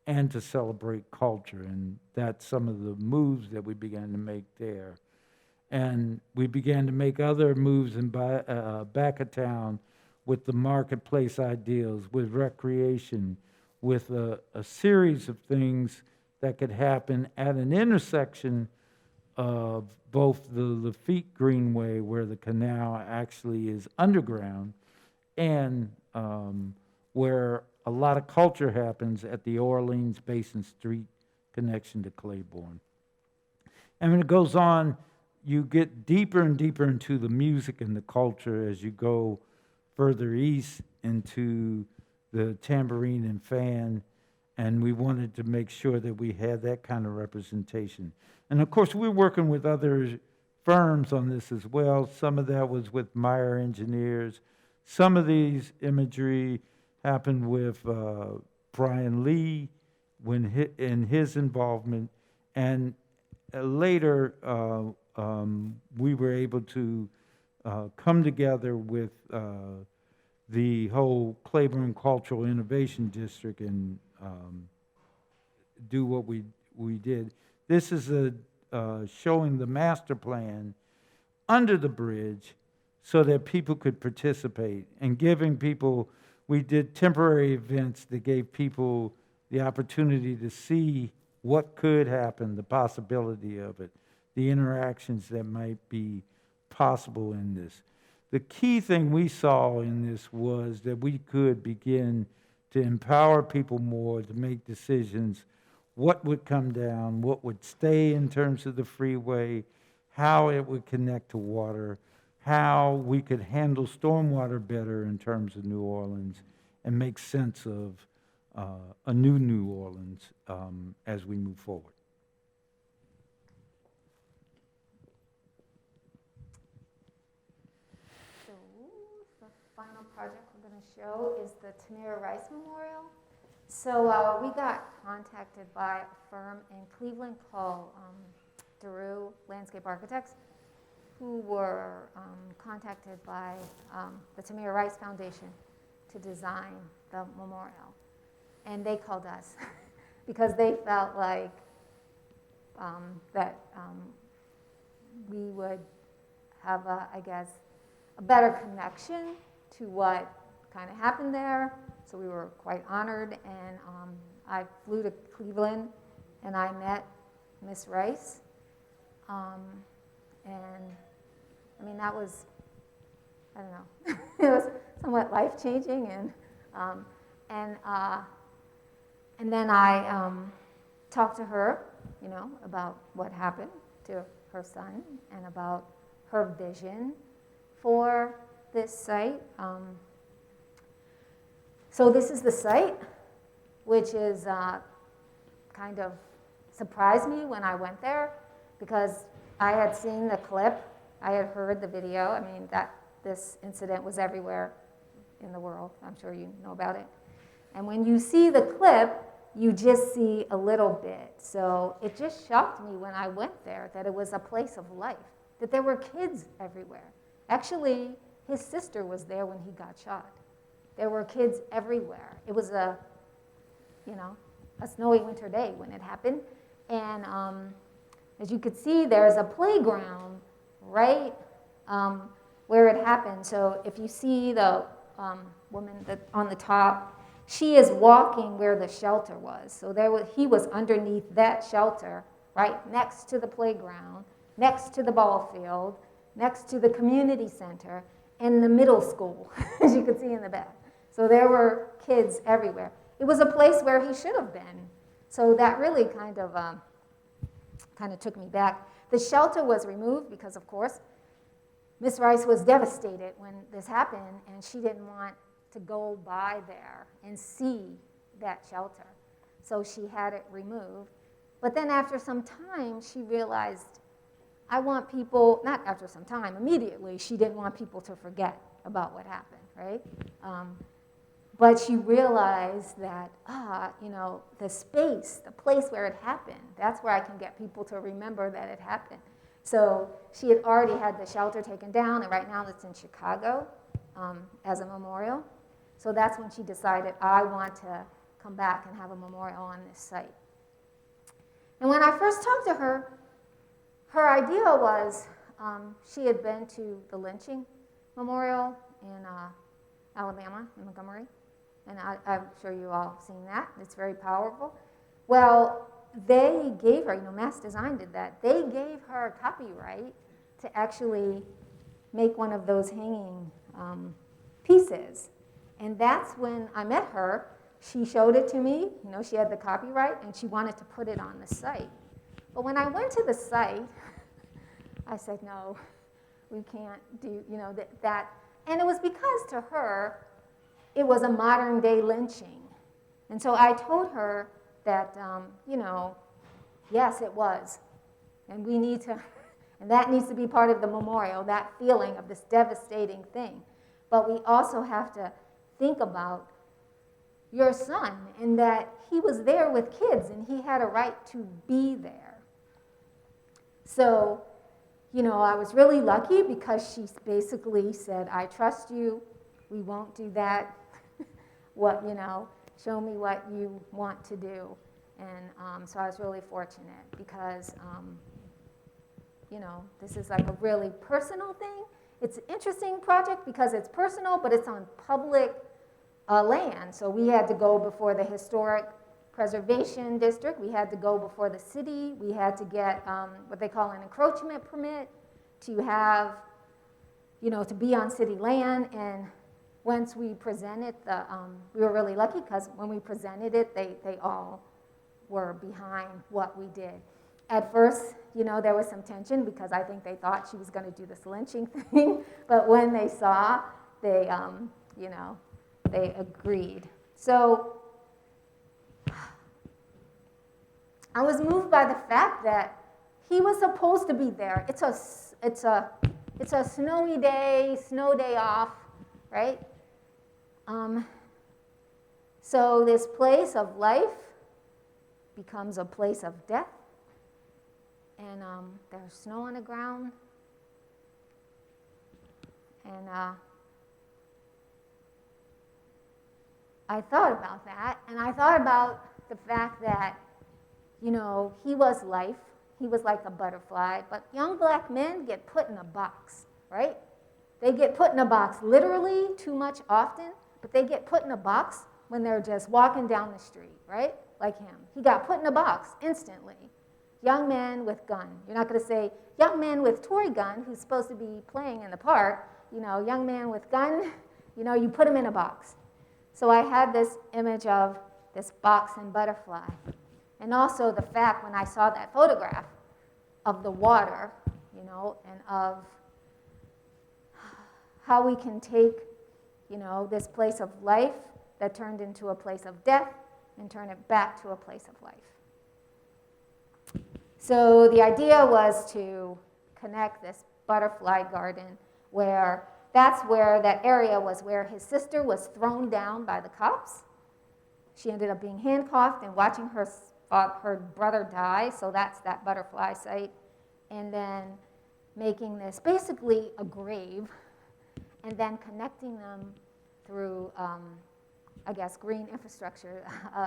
and to celebrate culture. And that's some of the moves that we began to make there. And we began to make other moves in back of town with the marketplace ideals, with recreation, with a series of things that could happen at an intersection of both the Lafitte Greenway, where the canal actually is underground, and where a lot of culture happens at the Orleans Basin Street connection to Claiborne. And when it goes on, you get deeper and deeper into the music and the culture as you go further east into the tambourine and fan, and we wanted to make sure that we had that kind of representation. And of course, we're working with other firms on this as well. Some of that was with Meyer Engineers. Some of these imagery happened with Brian Lee in his involvement, and later we were able to come together with the whole Claiborne Cultural Innovation District and do what we did. This is showing the master plan under the bridge so that people could participate, and giving people, we did temporary events that gave people the opportunity to see what could happen, the possibility of it, the interactions that might be possible in this. The key thing we saw in this was that we could begin to empower people more to make decisions, what would come down, what would stay in terms of the freeway, how it would connect to water, how we could handle stormwater better in terms of New Orleans, and make sense of a New Orleans as we move forward. So the final project we're going to show is the Tamira Rice Memorial. So we got contacted by a firm in Cleveland called Maroon Landscape Architects, who were contacted by the Tamira Rice Foundation to design the memorial. And they called us because they felt like that we would have, I guess, a better connection to what kind of happened there. So we were quite honored, and I flew to Cleveland and I met Miss Rice. And I mean, that was, I don't know, it was somewhat life-changing, and then I talked to her, you know, about what happened to her son and about her vision for this site. So this is the site, which is kind of surprised me when I went there, because I had seen the clip, I had heard the video. I mean, that this incident was everywhere in the world. I'm sure you know about it. And when you see the clip, you just see a little bit. So it just shocked me when I went there that it was a place of life, that there were kids everywhere. Actually, his sister was there when he got shot. There were kids everywhere. It was a snowy winter day when it happened. And as you could see, there's a playground right where it happened. So if you see the woman on the top, she is walking where the shelter was. So he was underneath that shelter, right next to the playground, next to the ball field, next to the community center, and the middle school, as you could see in the back. So there were kids everywhere. It was a place where he should have been. So that really kind of took me back. The shelter was removed because, of course, Miss Rice was devastated when this happened, and she didn't want to go by there and see that shelter. So she had it removed. But then after some time, she realized, I want people, not after some time, immediately, she didn't want people to forget about what happened, right? But she realized that, the space, the place where it happened, that's where I can get people to remember that it happened. So she had already had the shelter taken down, and right now it's in Chicago as a memorial. So that's when she decided, I want to come back and have a memorial on this site. And when I first talked to her, her idea was she had been to the lynching memorial in Alabama, in Montgomery, and I'm sure you all have seen that. It's very powerful. Well, they gave her, Mass Design did that. They gave her copyright to actually make one of those hanging pieces. And that's when I met her. She showed it to me. She had the copyright, and she wanted to put it on the site. But when I went to the site, I said, no, we can't do, that. And it was because to her, it was a modern day lynching. And so I told her that, yes, it was. And we need to, and that needs to be part of the memorial, that feeling of this devastating thing. But we also have to think about your son and that he was there with kids and he had a right to be there. So, I was really lucky because she basically said, I trust you, we won't do that. Show me what you want to do. And so I was really fortunate because, this is like a really personal thing. It's an interesting project because it's personal, but it's on public land. So we had to go before the Historic Preservation District. We had to go before the city. We had to get what they call an encroachment permit to have, to be on city land. And once we presented we were really lucky because when we presented it, they all were behind what we did. At first, there was some tension because I think they thought she was going to do this lynching thing. But when they saw, they agreed. So I was moved by the fact that he was supposed to be there. It's a snowy day, snow day off, right? So this place of life becomes a place of death. And there's snow on the ground. And I thought about that, and I thought about the fact that, he was life. He was like a butterfly, but young black men get put in a box, right? They get put in a box literally too much often, but they get put in a box when they're just walking down the street, right? Like him. He got put in a box instantly. Young man with gun. You're not going to say, young man with toy gun who's supposed to be playing in the park, young man with gun, you put him in a box. So I had this image of this box and butterfly. And also the fact when I saw that photograph of the water, and of how we can take, this place of life that turned into a place of death and turn it back to a place of life. So the idea was to connect this butterfly garden where that area was where his sister was thrown down by the cops. She ended up being handcuffed and watching her brother die, so that's that butterfly site. And then making this basically a grave and then connecting them through, green infrastructure,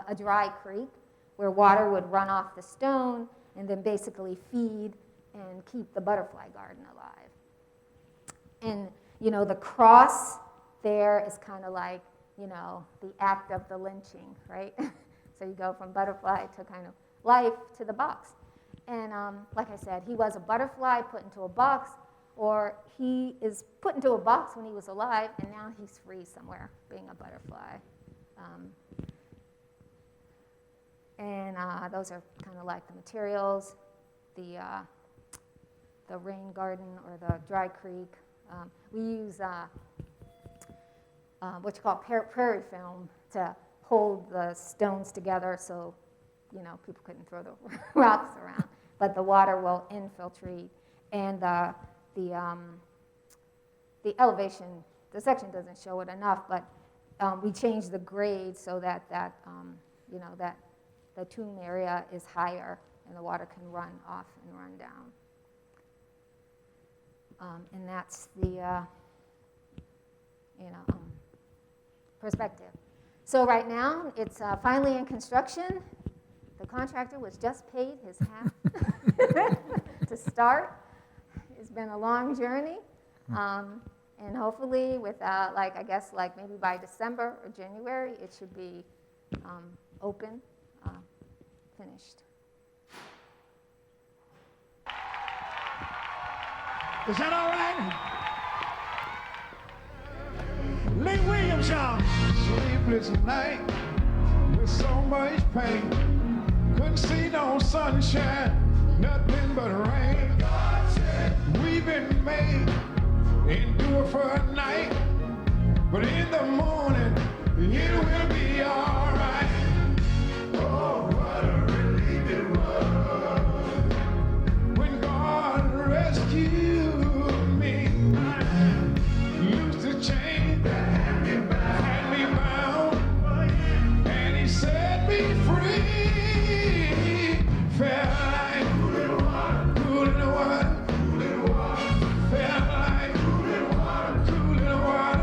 a dry creek where water would run off the stone and then basically feed and keep the butterfly garden alive. And, the cross there is kind of like, the act of the lynching, right? So you go from butterfly to kind of life to the box. And like I said, he was a butterfly put into a box, or he is put into a box when he was alive, and now he's free somewhere being a butterfly. Those are kind of like the materials, the rain garden or the dry creek. We use what you call prairie film to hold the stones together so, people couldn't throw the rocks around. But the water will infiltrate. And the elevation, the section doesn't show it enough, but we changed the grade so that the tomb area is higher and the water can run off and run down. And that's the perspective. So right now, it's finally in construction. The contractor was just paid his half to start. It's been a long journey. And hopefully without, I guess maybe by December or January, it should be open, finished. Is that all right? Lee Williams, y'all. Sleepless night with so much pain. Couldn't see no sunshine, nothing but rain. We've been made endure for a night, but in the morning it will be all right. Oh, what a relief it was when God rescued me. Loosed the chain that had me bound, and He set me free. Felt like cool in the water, cool in the water. Felt like cool in the water, cool in the water,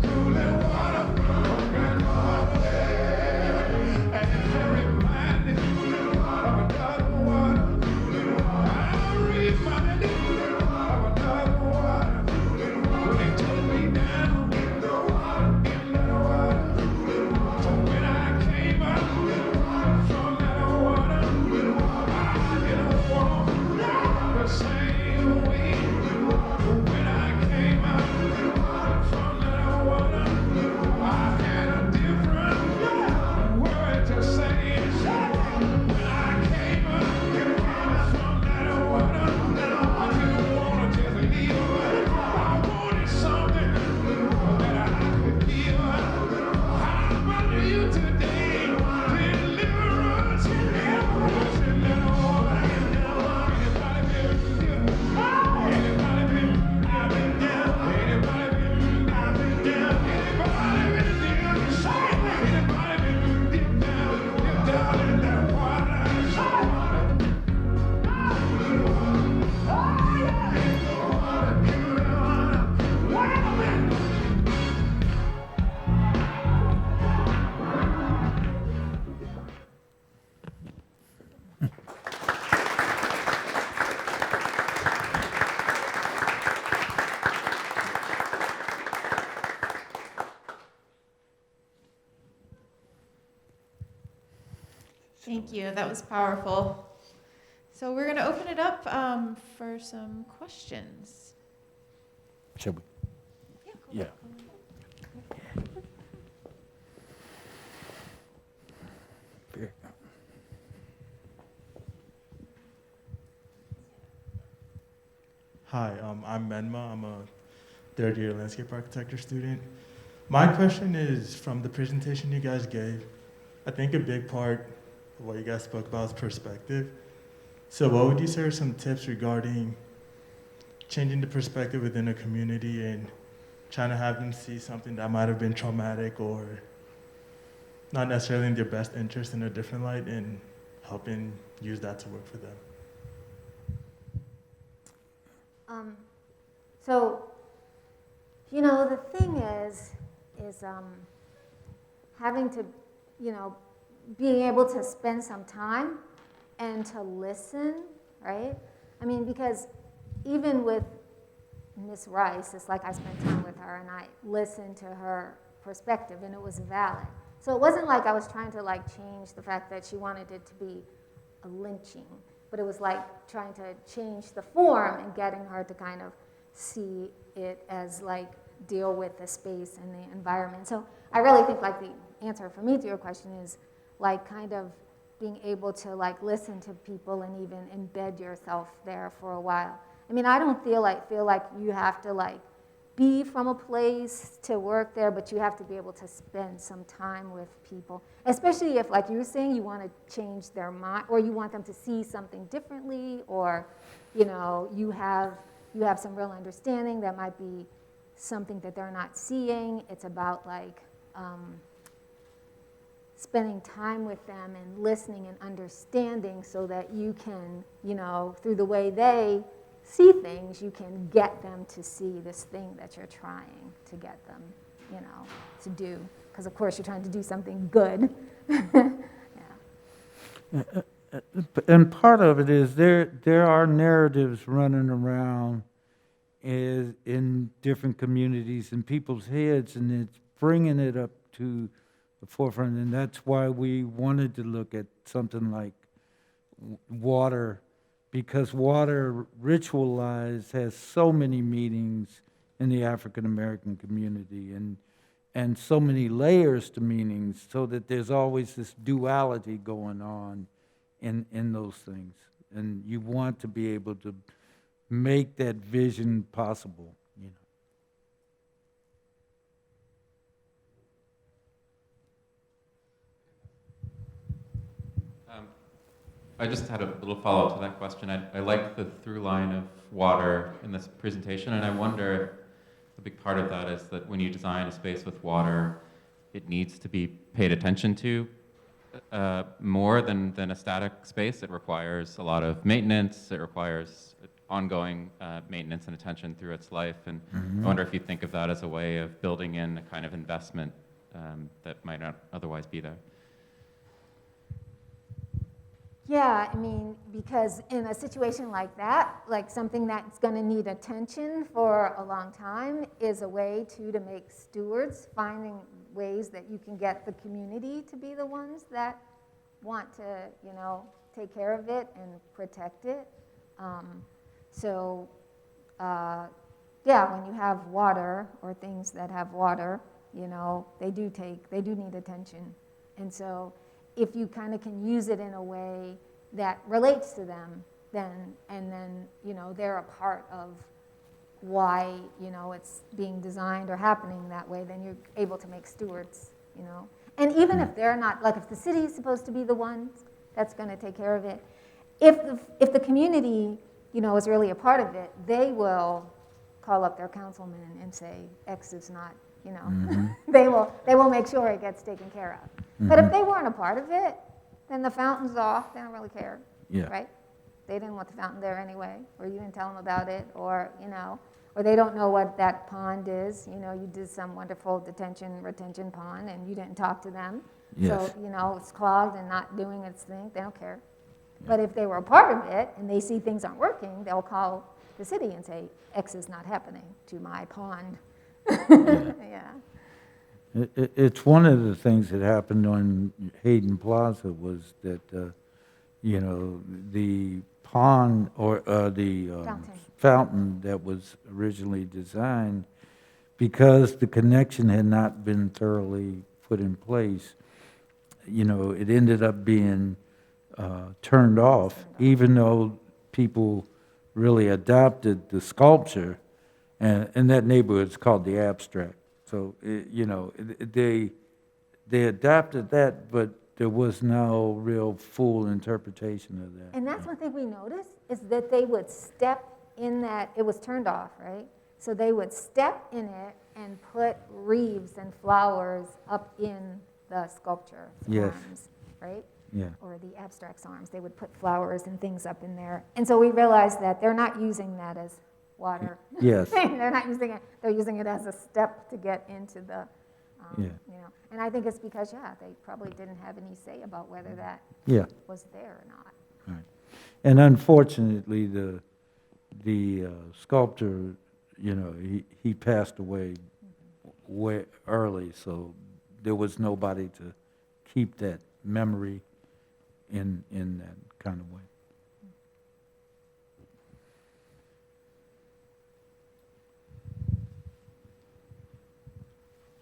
cool in the water, cool in the water. And it reminded me of another water. I'm reminded of another water. When they took me down in the water. So when I came up from that water, I didn't walk the same way. When I came out from that water, I had a different word to say. When I came up from that water, I didn't want to just leave. I wanted something that I could give. How about you today? Deliverance in that water. Anybody been down? Anybody been down? Anybody been down? Anybody been down? Anybody been deep down in that water? Thank you. That was powerful. So we're going to open it up for some questions. Shall we? Yeah. Very good. Hi, I'm Menma. I'm a third-year landscape architecture student. My question is, from the presentation you guys gave, I think a big part of what you guys spoke about is perspective. So what would you say are some tips regarding changing the perspective within a community and trying to have them see something that might have been traumatic or not necessarily in their best interest in a different light, and helping use that to work for them? So, the thing is having to, being able to spend some time and to listen, right? I mean, because even with Miss Rice, it's like I spent time with her and I listened to her perspective and it was valid. So it wasn't like I was trying to change the fact that she wanted it to be a lynching, but it was like trying to change the form and getting her to kind of see it as deal with the space and the environment. So I really think the answer for me to your question is kind of being able to listen to people and even embed yourself there for a while. I mean, I don't feel like you have to be from a place to work there, but you have to be able to spend some time with people, especially if, like you were saying, you want to change their mind or you want them to see something differently, or you have some real understanding that might be something that they're not seeing. It's about spending time with them and listening and understanding so that you can, through the way they see things, you can get them to see this thing that you're trying to get them, to do. because of course you're trying to do something good. And part of it is there are narratives running around in different communities in people's heads, and it's bringing it up to the forefront, and that's why we wanted to look at something like water, because water ritualized has so many meanings in the African American community, and so many layers to meanings, so that there's always this duality going on in those things. And you want to be able to make that vision possible, you know. I just had a little follow-up to that question. I like the through line of water in this presentation, and I wonder if a big part of that is that when you design a space with water, it needs to be paid attention to more than a static space. It requires a lot of maintenance. It requires ongoing maintenance and attention through its life. And I wonder if you think of that as a way of building in a kind of investment that might not otherwise be there. Yeah, I mean, because in a situation like that, like something that's going to need attention for a long time is a way to make stewards, finding ways that you can get the community to be the ones that want to, you know, take care of it and protect it. Yeah, when you have water or things that have water, you know, they do need attention. And so if you kind of can use it in a way that relates to them, then, you know, they're a part of why, you know, it's being designed or happening that way, then you're able to make stewards, you know. And even if they're not, like if the city is supposed to be the one that's going to take care of it, if the community, you know, is really a part of it, they will call up their councilman and say, X is not, you know, they will make sure it gets taken care of. But if they weren't a part of it, then the fountain's off. They don't really care, right? They didn't want the fountain there anyway, or you didn't tell them about it, or, you know, or they don't know what that pond is. You know, you did some wonderful retention pond, and you didn't talk to them. Yes. So, you know, it's clogged and not doing its thing. They don't care. But if they were a part of it and they see things aren't working, they'll call the city and say, X is not happening to my pond. Yeah. It's one of the things that happened on Hayden Plaza was that, you know, the pond or the fountain that was originally designed, because the connection had not been thoroughly put in place, you know, it ended up being turned off, even though people really adopted the sculpture, and that neighborhood is called the Abstract. So, you know, they adapted that, but there was no real full interpretation of that. And that's one thing we noticed, is that they would step in that, it was turned off, right? So they would step in it and put wreaths and flowers up in the sculpture's arms, right? Yeah. Or the abstract's arms. They would put flowers and things up in there. And so we realized that they're not using that as water. Yes. They're not using it. They're using it as a step to get into the, you know. And I think it's because, they probably didn't have any say about whether that was there or not. Right. And unfortunately, the sculptor, you know, he passed away way early, so there was nobody to keep that memory in that kind of way.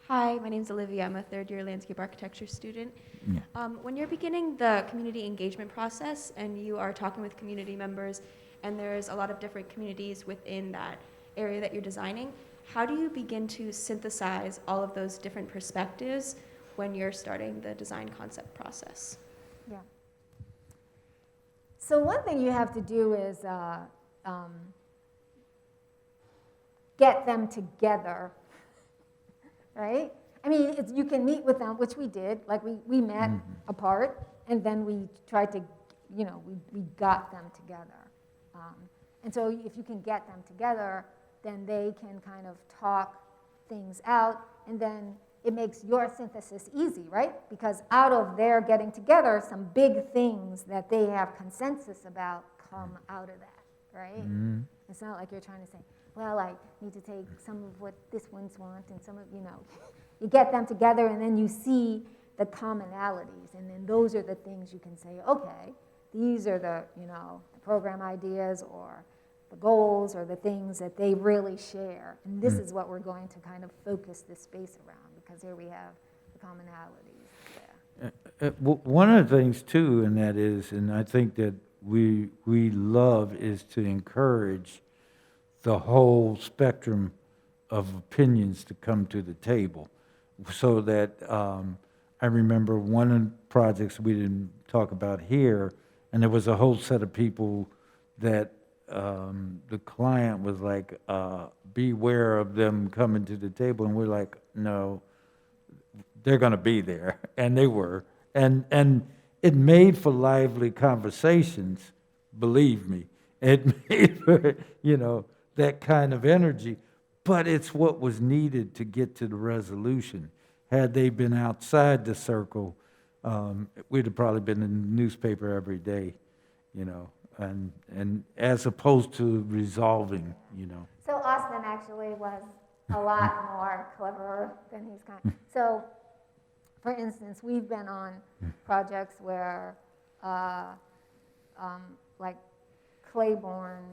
Hi, my name's Olivia. I'm a third-year landscape architecture student. Yeah. When you're beginning the community engagement process and you are talking with community members and there's a lot of different communities within that area that you're designing, how do you begin to synthesize all of those different perspectives when you're starting the design concept process? Yeah. So one thing you have to do is get them together. Right? I mean, you can meet with them, which we did. Like we met apart, and then we tried to, you know, we got them together. And so if you can get them together, then they can kind of talk things out, and then it makes your synthesis easy, right? Because out of their getting together, some big things that they have consensus about come out of that, right? Mhm. It's not like you're trying to say, well, I need to take some of what this one's want and some of, you get them together and then you see the commonalities, and then those are the things you can say, okay, these are the, the program ideas or the goals or the things that they really share. And this is what we're going to kind of focus this space around, because here we have the commonalities there. One of the things too, and that is, and I think that we love, is to encourage the whole spectrum of opinions to come to the table, so that I remember one of the projects we didn't talk about here, and there was a whole set of people that the client was like, beware of them coming to the table, and we're like, no, they're going to be there, and they were, and it made for lively conversations, believe me. It made for, that kind of energy, but it's what was needed to get to the resolution. Had they been outside the circle, we'd have probably been in the newspaper every day, and as opposed to resolving, So Austin actually was a lot more cleverer than he's kind. So, for instance, we've been on projects where, like Claiborne,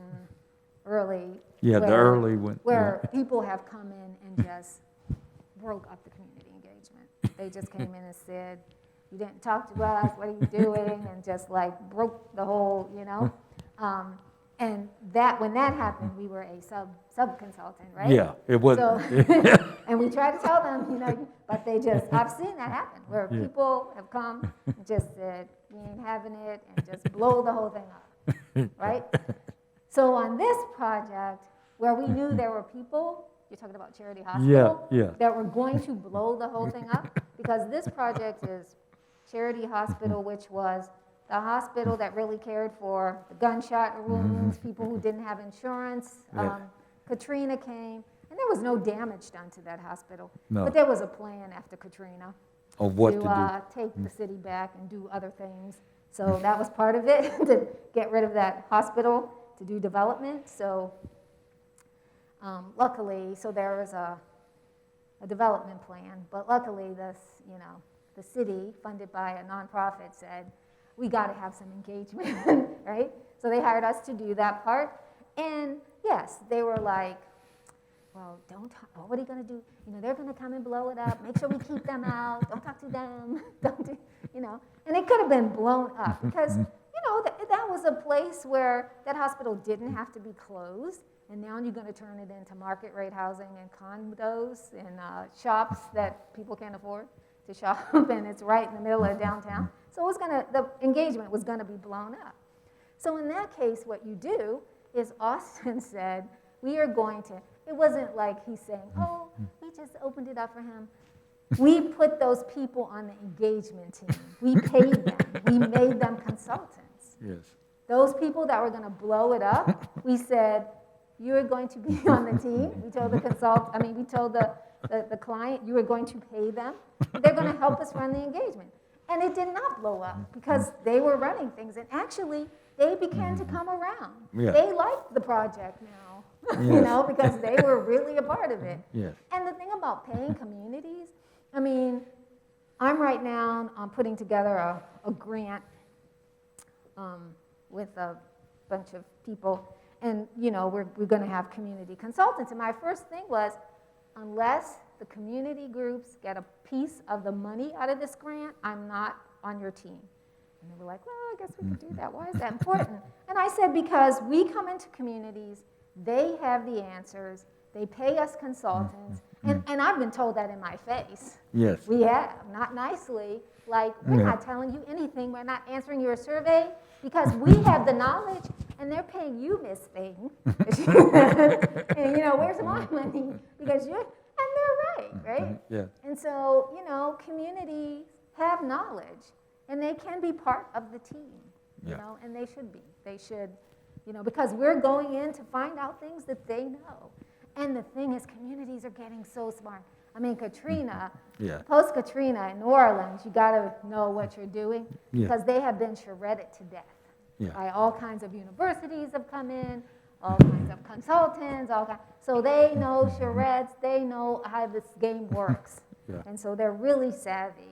early. Yeah, the early one. Where people have come in and just broke up the community engagement. They just came in and said, you didn't talk to us, what are you doing? And just like broke the whole, and that, when that happened, we were a sub-consultant, right? Yeah, it was. So, and we tried to tell them, but they just, I've seen that happen, where people have come and just said, we ain't having it, and just blow the whole thing up, right? So on this project, where we knew there were people, you're talking about Charity Hospital, yeah. that were going to blow the whole thing up, because this project is Charity Hospital, which was the hospital that really cared for the gunshot wounds, people who didn't have insurance. Katrina came, and there was no damage done to that hospital. No. But there was a plan after Katrina Of what to do. take the city back and do other things. So that was part of it, to get rid of that hospital, to do development. So luckily, so there was a development plan, but luckily this, the city, funded by a nonprofit, said, we got to have some engagement, right? So they hired us to do that part. And yes, they were like, well, don't talk, what are you going to do? They're going to come and blow it up. Make sure we keep them out. Don't talk to them. Don't do, And it could have been blown up because, that was a place where that hospital didn't have to be closed. And now you're going to turn it into market rate housing and condos and shops that people can't afford to shop. And it's right in the middle of downtown. So the engagement was going to be blown up. So in that case, what you do is Austin said, we are going to, it wasn't like he's saying, oh, we just opened it up for him. We put those people on the engagement team. We paid them. We made them consultants. Yes. Those people that were going to blow it up, we said, you're going to be on the team. We told we told the client, you are going to pay them. They're going to help us run the engagement. And it did not blow up because they were running things. And actually, they began to come around. Yeah. They liked the project now, Yes. because they were really a part of it. Yes. And the thing about paying communities, I'm right now putting together a grant with a bunch of people. And, we're going to have community consultants. And my first thing was, unless the community groups get a piece of the money out of this grant, I'm not on your team. And they were like, well, I guess we could do that. Why is that important? And I said, because we come into communities, they have the answers, they pay us consultants, and I've been told that in my face. Yes. We have, not nicely, like, we're not telling you anything, we're not answering your survey, because we have the knowledge, and they're paying you, Miss Thing. And, where's my money? Because you're, and they're right? Yeah. And so, communities have knowledge, and they can be part of the team, and they should be. They should, because we're going in to find out things that they know. And the thing is, communities are getting so smart. I mean, Katrina, Yeah. post-Katrina in New Orleans, you got to know what you're doing Yeah. because they have been shredded to death. Yeah. By all kinds of universities have come in, all kinds of consultants, so they know charrettes, they know how this game works. Yeah. And so they're really savvy.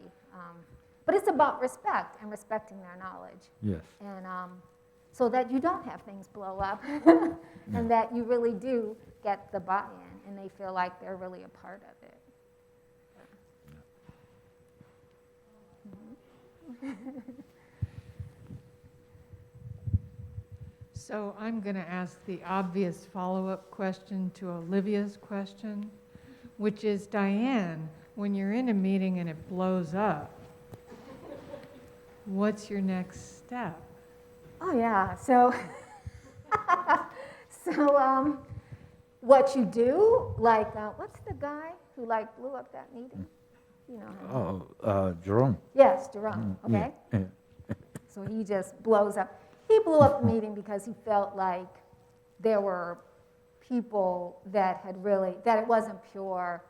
But it's about respect and respecting their knowledge. Yes. And so that you don't have things blow up and that you really do get the buy-in and they feel like they're really a part of it. So I'm going to ask the obvious follow-up question to Olivia's question, which is, Diane, when you're in a meeting and it blows up, what's your next step? Oh yeah, so what you do, like what's the guy who like blew up that meeting? You know him. Jerome. Yes, Jerome. Okay. Yeah. So he just blows up. He blew up the meeting because he felt like there were people that had really, that it wasn't pure,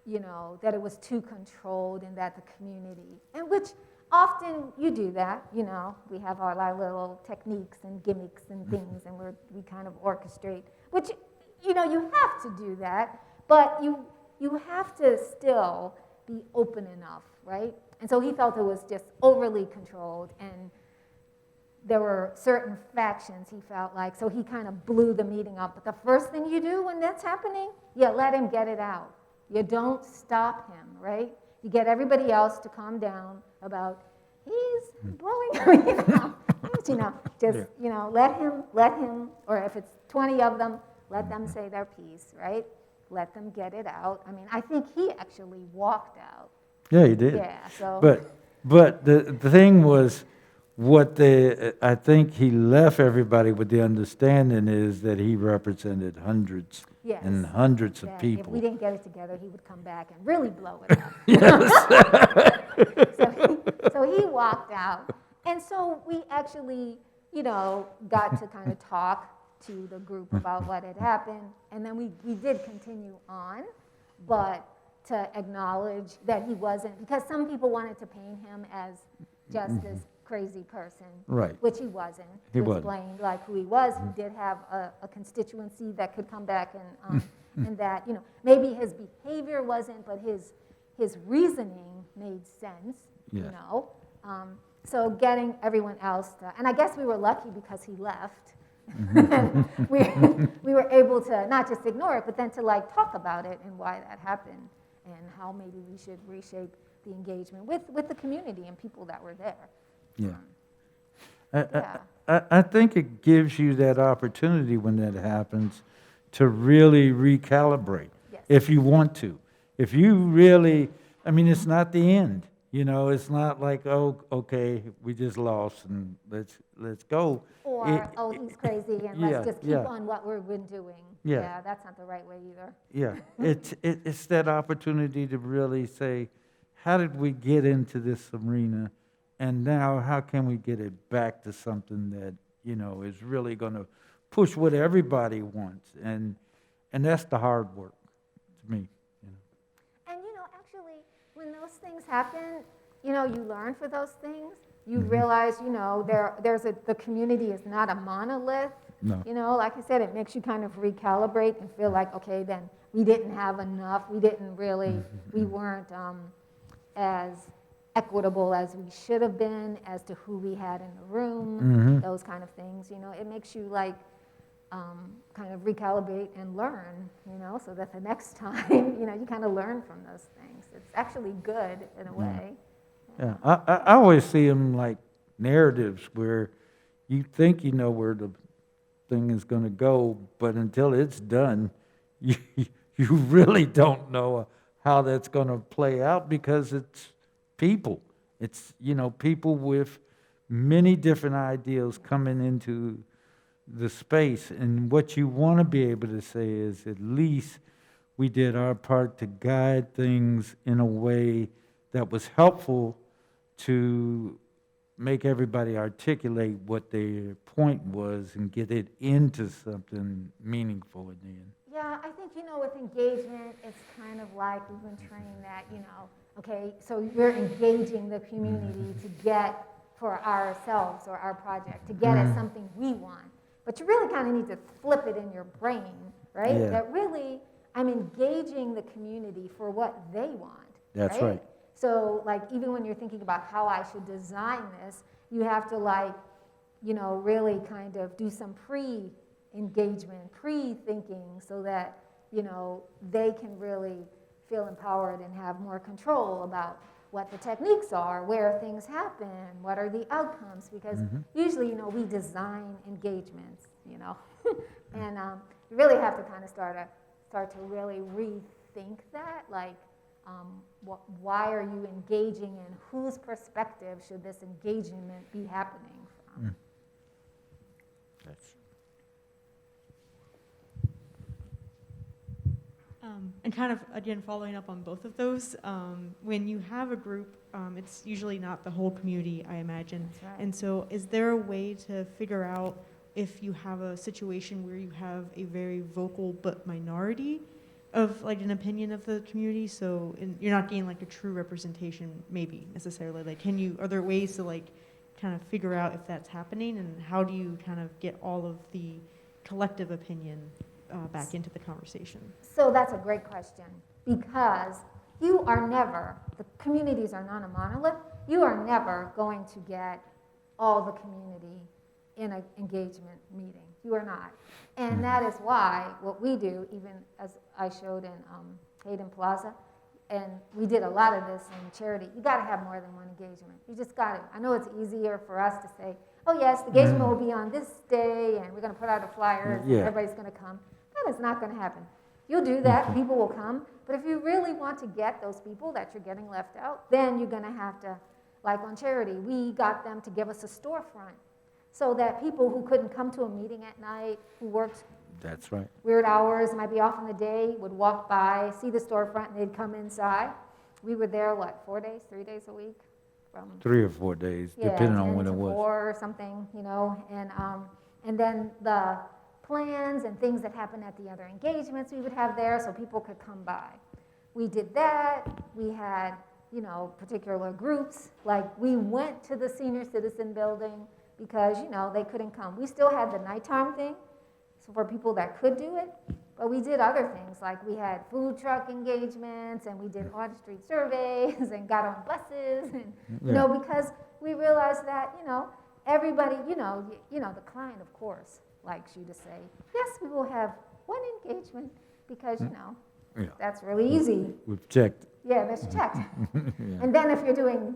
you know, that it was too controlled and that the community, and which often you do that, you know, we have our little techniques and gimmicks and things and we kind of orchestrate, which, you know, you have to do that, but you have to still be open enough, right? And so he felt it was just overly controlled and there were certain factions he felt like, so he kind of blew the meeting up. But the first thing you do when that's happening, you let him get it out. You don't stop him, right? You get everybody else to calm down about, he's blowing the meeting up. You know, just, you know, let him, or if it's 20 of them, let them say their piece, right? Let them get it out. I mean, I think he actually walked out. Yeah, he did. Yeah, so. But the thing was, I think he left everybody with the understanding is that he represented hundreds Yes. and hundreds of That people. If we didn't get it together, he would come back and really blow it up. Yes. So he walked out. And so we actually, you know, got to kind of talk to the group about what had happened. And then we did continue on, but to acknowledge that he wasn't, because some people wanted to paint him as just this crazy person, Right. which he wasn't. He He wasn't. explained like who he was. He did have a constituency that could come back and that, you know, maybe his behavior wasn't, but his reasoning made sense, you Yes. know. So getting everyone else to, and I guess we were lucky because he left. we were able to not just ignore it, but then to like talk about it and why that happened and how maybe we should reshape the engagement with the community and people that were there. Yeah. I think it gives you that opportunity when that happens to really recalibrate, Yes. if you want to. If you really, I mean, it's not the end. You know, it's not like, oh, okay, we just lost and let's go. Or, oh, he's crazy and let's just keep yeah. on what we've been doing. Yeah. That's not the right way either. Yeah, it's that opportunity to really say, how did we get into this arena? And now how can we get it back to something that, you know, is really going to push what everybody wants? And that's the hard work to me. You know. And, you know, actually, when those things happen, you know, you learn for those things. You realize, you know, the community is not a monolith. No. You know, like I said, it makes you kind of recalibrate and feel like, okay, then we didn't have enough. We didn't really, we weren't as equitable as we should have been as to who we had in the room, those kind of things. You know, it makes you like kind of recalibrate and learn, you know, so that the next time, you know, you kind of learn from those things. It's actually good in a way. Yeah, I always see them like narratives where you think you know where the thing is going to go, but until it's done, you really don't know how that's going to play out because it's people. It's, you know, people with many different ideals coming into the space. And what you want to be able to say is at least we did our part to guide things in a way that was helpful to make everybody articulate what their point was and get it into something meaningful in the end. Yeah, I think, with engagement, it's kind of like we've been trained that, okay, so we're engaging the community to get for ourselves or our project, to get at something we want. But you really kind of need to flip it in your brain, right? Yeah. That really, I'm engaging the community for what they want. That's right. So, like, even when you're thinking about how I should design this, you have to, like, really kind of do some pre-engagement, pre-thinking so that, they can really feel empowered and have more control about what the techniques are, where things happen, what are the outcomes, because usually, we design engagements, and you really have to kind of start to really rethink that, like, why are you engaging in whose perspective should this engagement be happening from? And kind of, again, following up on both of those, when you have a group, it's usually not the whole community, I imagine. That's right. And so is there a way to figure out if you have a situation where you have a very vocal but minority of like an opinion of the community? So you're not getting like a true representation, maybe necessarily. Like, are there ways to like kind of figure out if that's happening, and how do you kind of get all of the collective opinion back into the conversation? So that's a great question, because the communities are not a monolith. You are never going to get all the community in an engagement meeting. You are not. And that is why what we do, even as I showed in Hayden Plaza, and we did a lot of this in charity, you got to have more than one engagement. You just got to. I know it's easier for us to say, oh yes, the engagement will be on this day, and we're going to put out a flyer, and everybody's going to come. That is not going to happen. You'll do that, people will come, but if you really want to get those people that you're getting left out, then you're going to have to, like on charity, we got them to give us a storefront so that people who couldn't come to a meeting at night, who worked That's right. weird hours, might be off in the day, would walk by, see the storefront, and they'd come inside. We were there, 3 days a week? From 3 or 4 days, depending on when it was. 4 or something, and then the plans and things that happened at the other engagements we would have there so people could come by. We did that. We had, particular groups. Like, we went to the senior citizen building because, they couldn't come. We still had the nighttime thing for people that could do it, but we did other things. Like, we had food truck engagements, and we did on-street surveys and got on buses, and, because we realized that, everybody, the client, of course, likes you to say, yes, we will have one engagement because, that's really easy. We've checked. Yeah, that's checked. And then if you're doing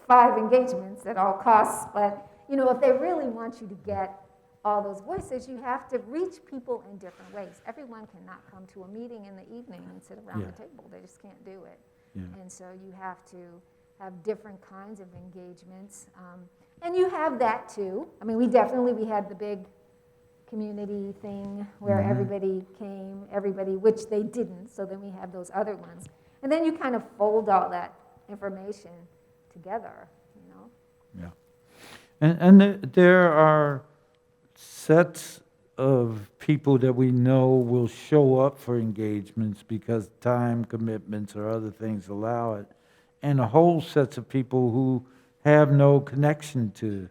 5 engagements at all costs, but, if they really want you to get all those voices, you have to reach people in different ways. Everyone cannot come to a meeting in the evening and sit around the table. They just can't do it. And so you have to have different kinds of engagements. And you have that too. I mean, we had the big community thing where everybody came, which they didn't, so then we have those other ones. And then you kind of fold all that information together, Yeah. And there are sets of people that we know will show up for engagements because time commitments or other things allow it, and a whole sets of people who have no connection to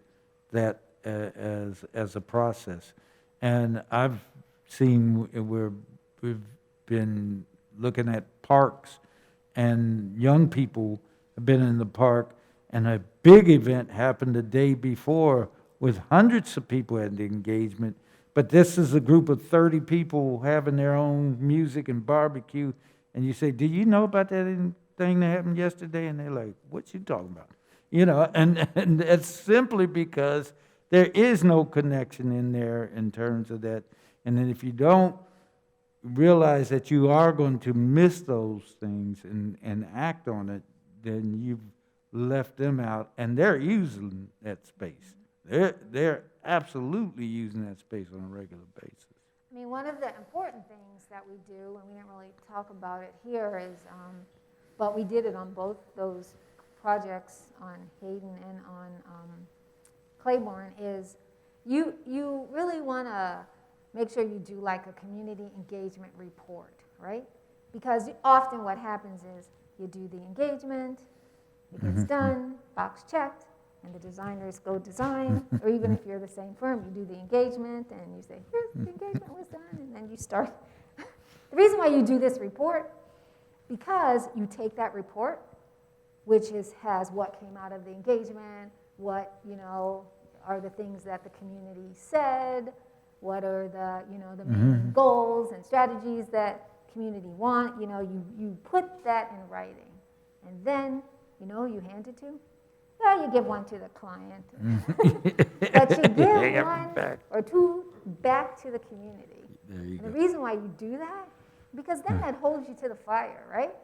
that as a process. And I've seen where we've been looking at parks, and young people have been in the park, and a big event happened the day before with hundreds of people at the engagement. But this is a group of 30 people having their own music and barbecue. And you say, do you know about that thing that happened yesterday? And they're like, what you talking about? And it's simply because there is no connection in there in terms of that. And then if you don't realize that you are going to miss those things and act on it, then you've left them out. And they're using that space. They're absolutely using that space on a regular basis. I mean, one of the important things that we do, and we didn't really talk about it here, is, but we did it on both those projects, on Hayden and on Claiborne, is you really want to make sure you do like a community engagement report, right? Because often what happens is you do the engagement, it gets done, box checked, and the designers go design, or even if you're the same firm, you do the engagement and you say, here's the engagement was done, and then you start. The reason why you do this report, because you take that report, which has what came out of the engagement, what, are the things that the community said, what are the main goals and strategies that community want, you put that in writing. And then, you hand it to? Well, you give one to the client. But you give one or two back to the community. And the reason why you do that, because then that holds you to the fire, right?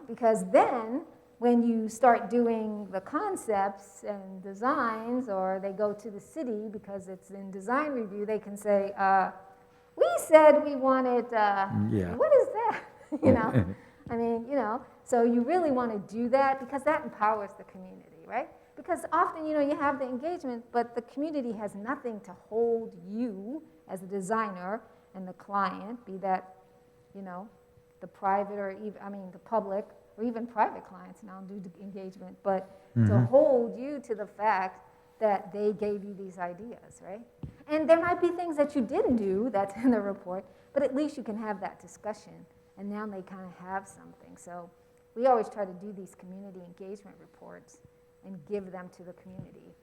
Because then when you start doing the concepts and designs, or they go to the city because it's in design review, they can say, we said we wanted, what is that? So you really want to do that because that empowers the community, right? Because often, you have the engagement, but the community has nothing to hold you as a designer and the client, be that, the private or even, the public, or even private clients now do the engagement, but to hold you to the fact that they gave you these ideas, right? And there might be things that you didn't do that's in the report, but at least you can have that discussion, and now they kind of have something. So we always try to do these community engagement reports and give them to the community.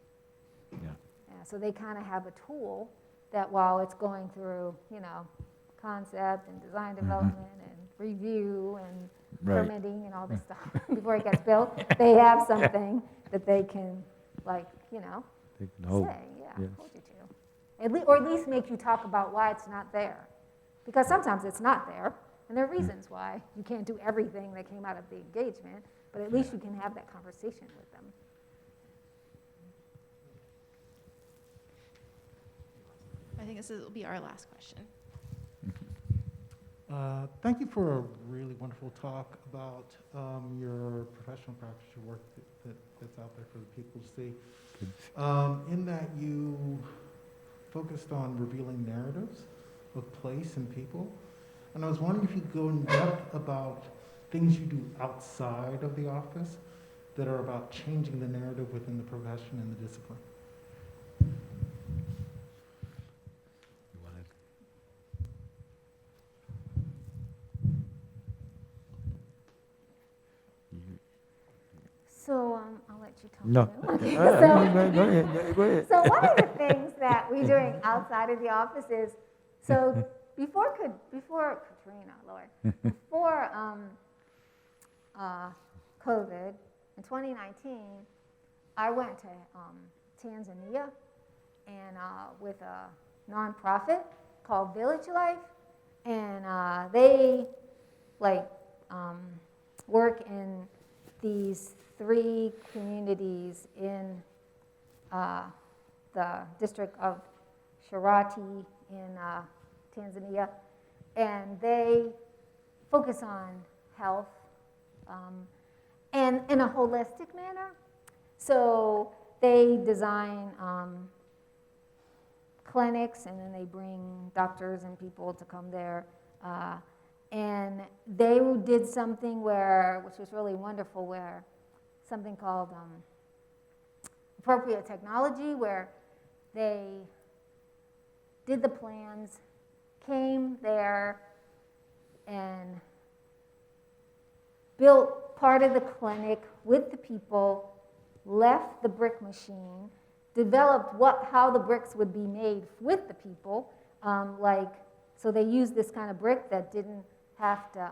So they kind of have a tool that while it's going through, concept and design development and review and permitting and all this stuff before it gets built, they have something that they can, they can hold. say, hold you to. Or at least make you talk about why it's not there. Because sometimes it's not there, and there are reasons why you can't do everything that came out of the engagement, but at least you can have that conversation with them. I think this will be our last question. Thank you for a really wonderful talk about your professional practice, your work that's out there for the people to see. In that you focused on revealing narratives of place and people. And I was wondering if you could go in depth about things you do outside of the office that are about changing the narrative within the profession and the discipline. So I'll let you talk. No. Okay. Go ahead. So one of the things that we're doing outside of the office is, so before Katrina, Lord, before COVID in 2019, I went to Tanzania and with a nonprofit called Village Life, and they work in these 3 communities in the district of Sharati in Tanzania, and they focus on health and in a holistic manner. So they design clinics, and then they bring doctors and people to come there. And they did something which was really wonderful, where something called appropriate technology, where they did the plans, came there, and built part of the clinic with the people, left the brick machine, developed how the bricks would be made with the people. So they used this kind of brick that didn't have to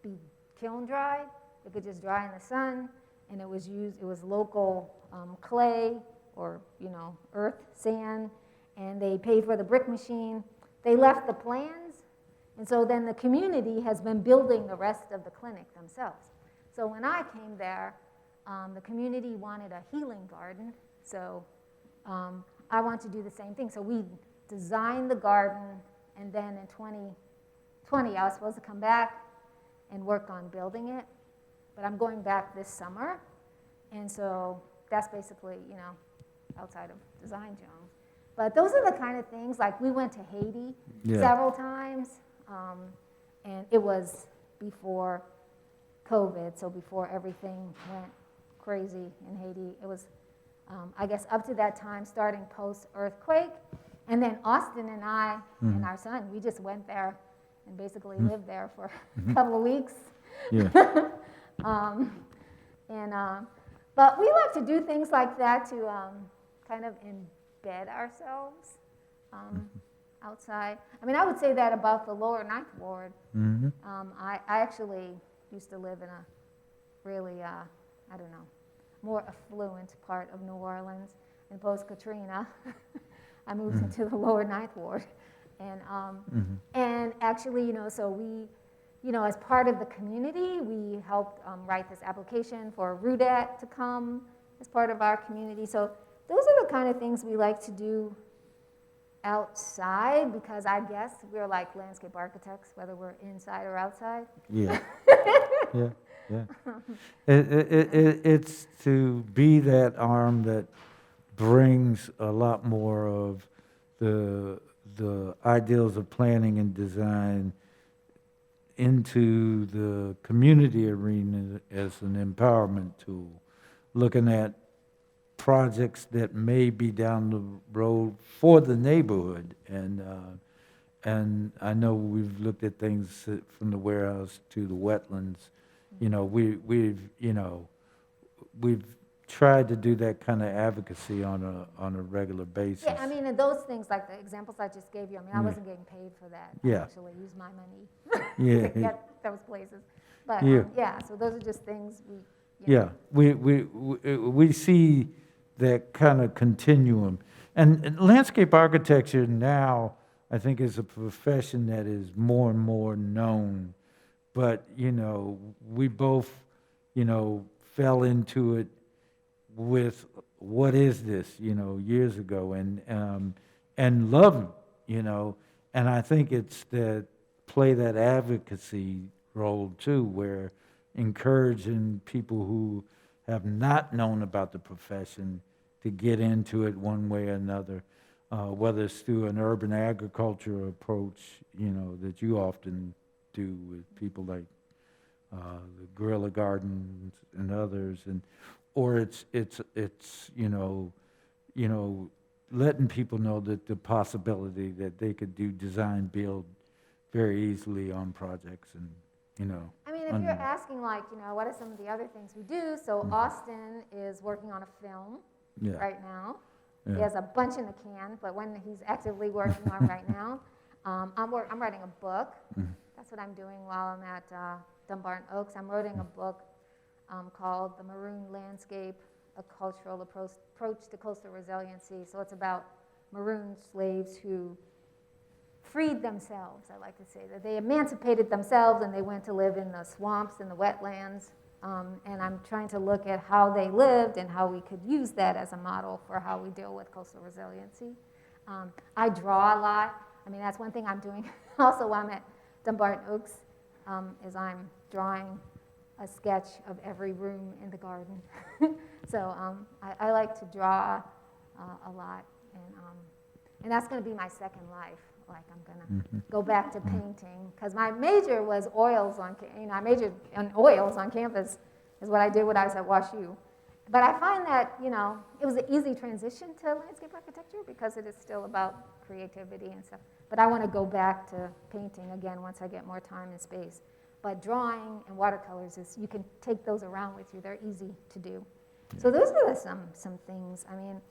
be kiln dried. It could just dry in the sun, and it was local clay or earth, sand, and they paid for the brick machine. They left the plans, and so then the community has been building the rest of the clinic themselves. So when I came there, the community wanted a healing garden, so I want to do the same thing. So we designed the garden, and then in 2020, I was supposed to come back and work on building it, but I'm going back this summer, and so that's basically, outside of Design Jones. But those are the kind of things, like we went to Haiti several times, and it was before COVID, so before everything went crazy in Haiti. It was, I guess, up to that time, starting post-earthquake. And then Austin and I and our son, we just went there and basically lived there for a couple of weeks. Yeah. But we like to do things like that to kind of embed ourselves outside. I mean, I would say that about the lower Ninth Ward. I actually used to live in a really, I don't know, more affluent part of New Orleans. And post-Katrina, I moved into the lower Ninth Ward. And actually, so we, as part of the community, we helped write this application for RUDAT to come as part of our community. So those are the kind of things we like to do outside, because I guess we're like landscape architects, whether we're inside or outside. Yeah. Yeah. It's to be that arm that brings a lot more of the ideals of planning and design into the community arena as an empowerment tool, looking at projects that may be down the road for the neighborhood. And I know we've looked at things from the warehouse to the wetlands. We've tried to do that kind of advocacy on a regular basis. Yeah, I mean, and those things, like the examples I just gave you, I mean, I wasn't getting paid for that. Yeah. I actually used my money to get those places. But so those are just things we see that kind of continuum. And landscape architecture now, I think, is a profession that is more and more known. But, we both, fell into it with what is this, years ago, and love it, and I think it's that play that advocacy role too, where encouraging people who have not known about the profession to get into it one way or another, whether it's through an urban agriculture approach, that you often do with people like the Guerrilla Gardens and others, or it's letting people know that the possibility that they could do design build very easily on projects, and I mean, if you're asking, like, what are some of the other things we do? So Austin is working on a film right now. He has a bunch in the can, but one he's actively working on right now. I'm writing a book. That's what I'm doing while I'm at Dunbar and Oaks. I'm writing a book called The Maroon Landscape, A Cultural Approach to Coastal Resiliency. So it's about maroon slaves who freed themselves, I like to say, that they emancipated themselves and they went to live in the swamps and the wetlands. And I'm trying to look at how they lived and how we could use that as a model for how we deal with coastal resiliency. I draw a lot. I mean, that's one thing I'm doing also while I'm at Dunbar and Oaks, is I'm drawing a sketch of every room in the garden. So I like to draw a lot, and that's going to be my second life. Like, I'm going to go back to painting, because my major was oils I majored in oils on campus, is what I did when I was at WashU. But I find that, it was an easy transition to landscape architecture, because it is still about creativity and stuff. But I want to go back to painting again once I get more time and space. But drawing and watercolors you can take those around with you. They're easy to do. Yeah. So those are some things. I mean,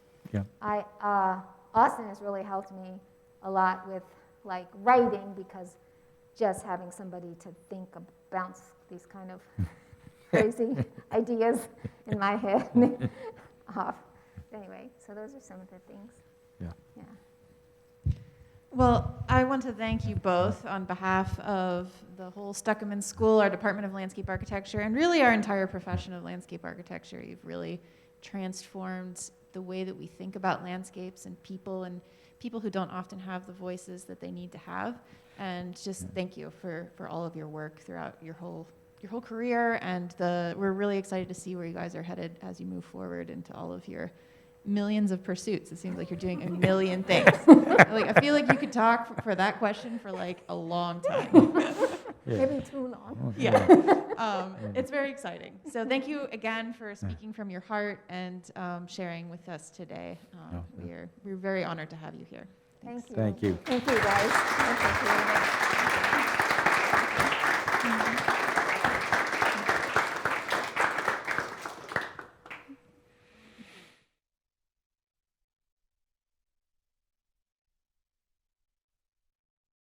Austin has really helped me a lot with, like, writing, because just having somebody to bounce these kind of crazy ideas in my head off. Anyway, so those are some of the things. Yeah. Well, I want to thank you both on behalf of the whole Stuckeman School, our Department of Landscape Architecture, and really our entire profession of landscape architecture. You've really transformed the way that we think about landscapes and people who don't often have the voices that they need to have. And just thank you for all of your work throughout your whole career. And we're really excited to see where you guys are headed as you move forward into all of your millions of pursuits. It seems like you're doing a million things. Like, I feel like you could talk for that question for like a long time. Maybe too long. Yeah. It's very exciting. So thank you again for speaking from your heart and sharing with us today. We're very honored to have you here. Thank you. Thank you. Thank you, guys. Thank you very much.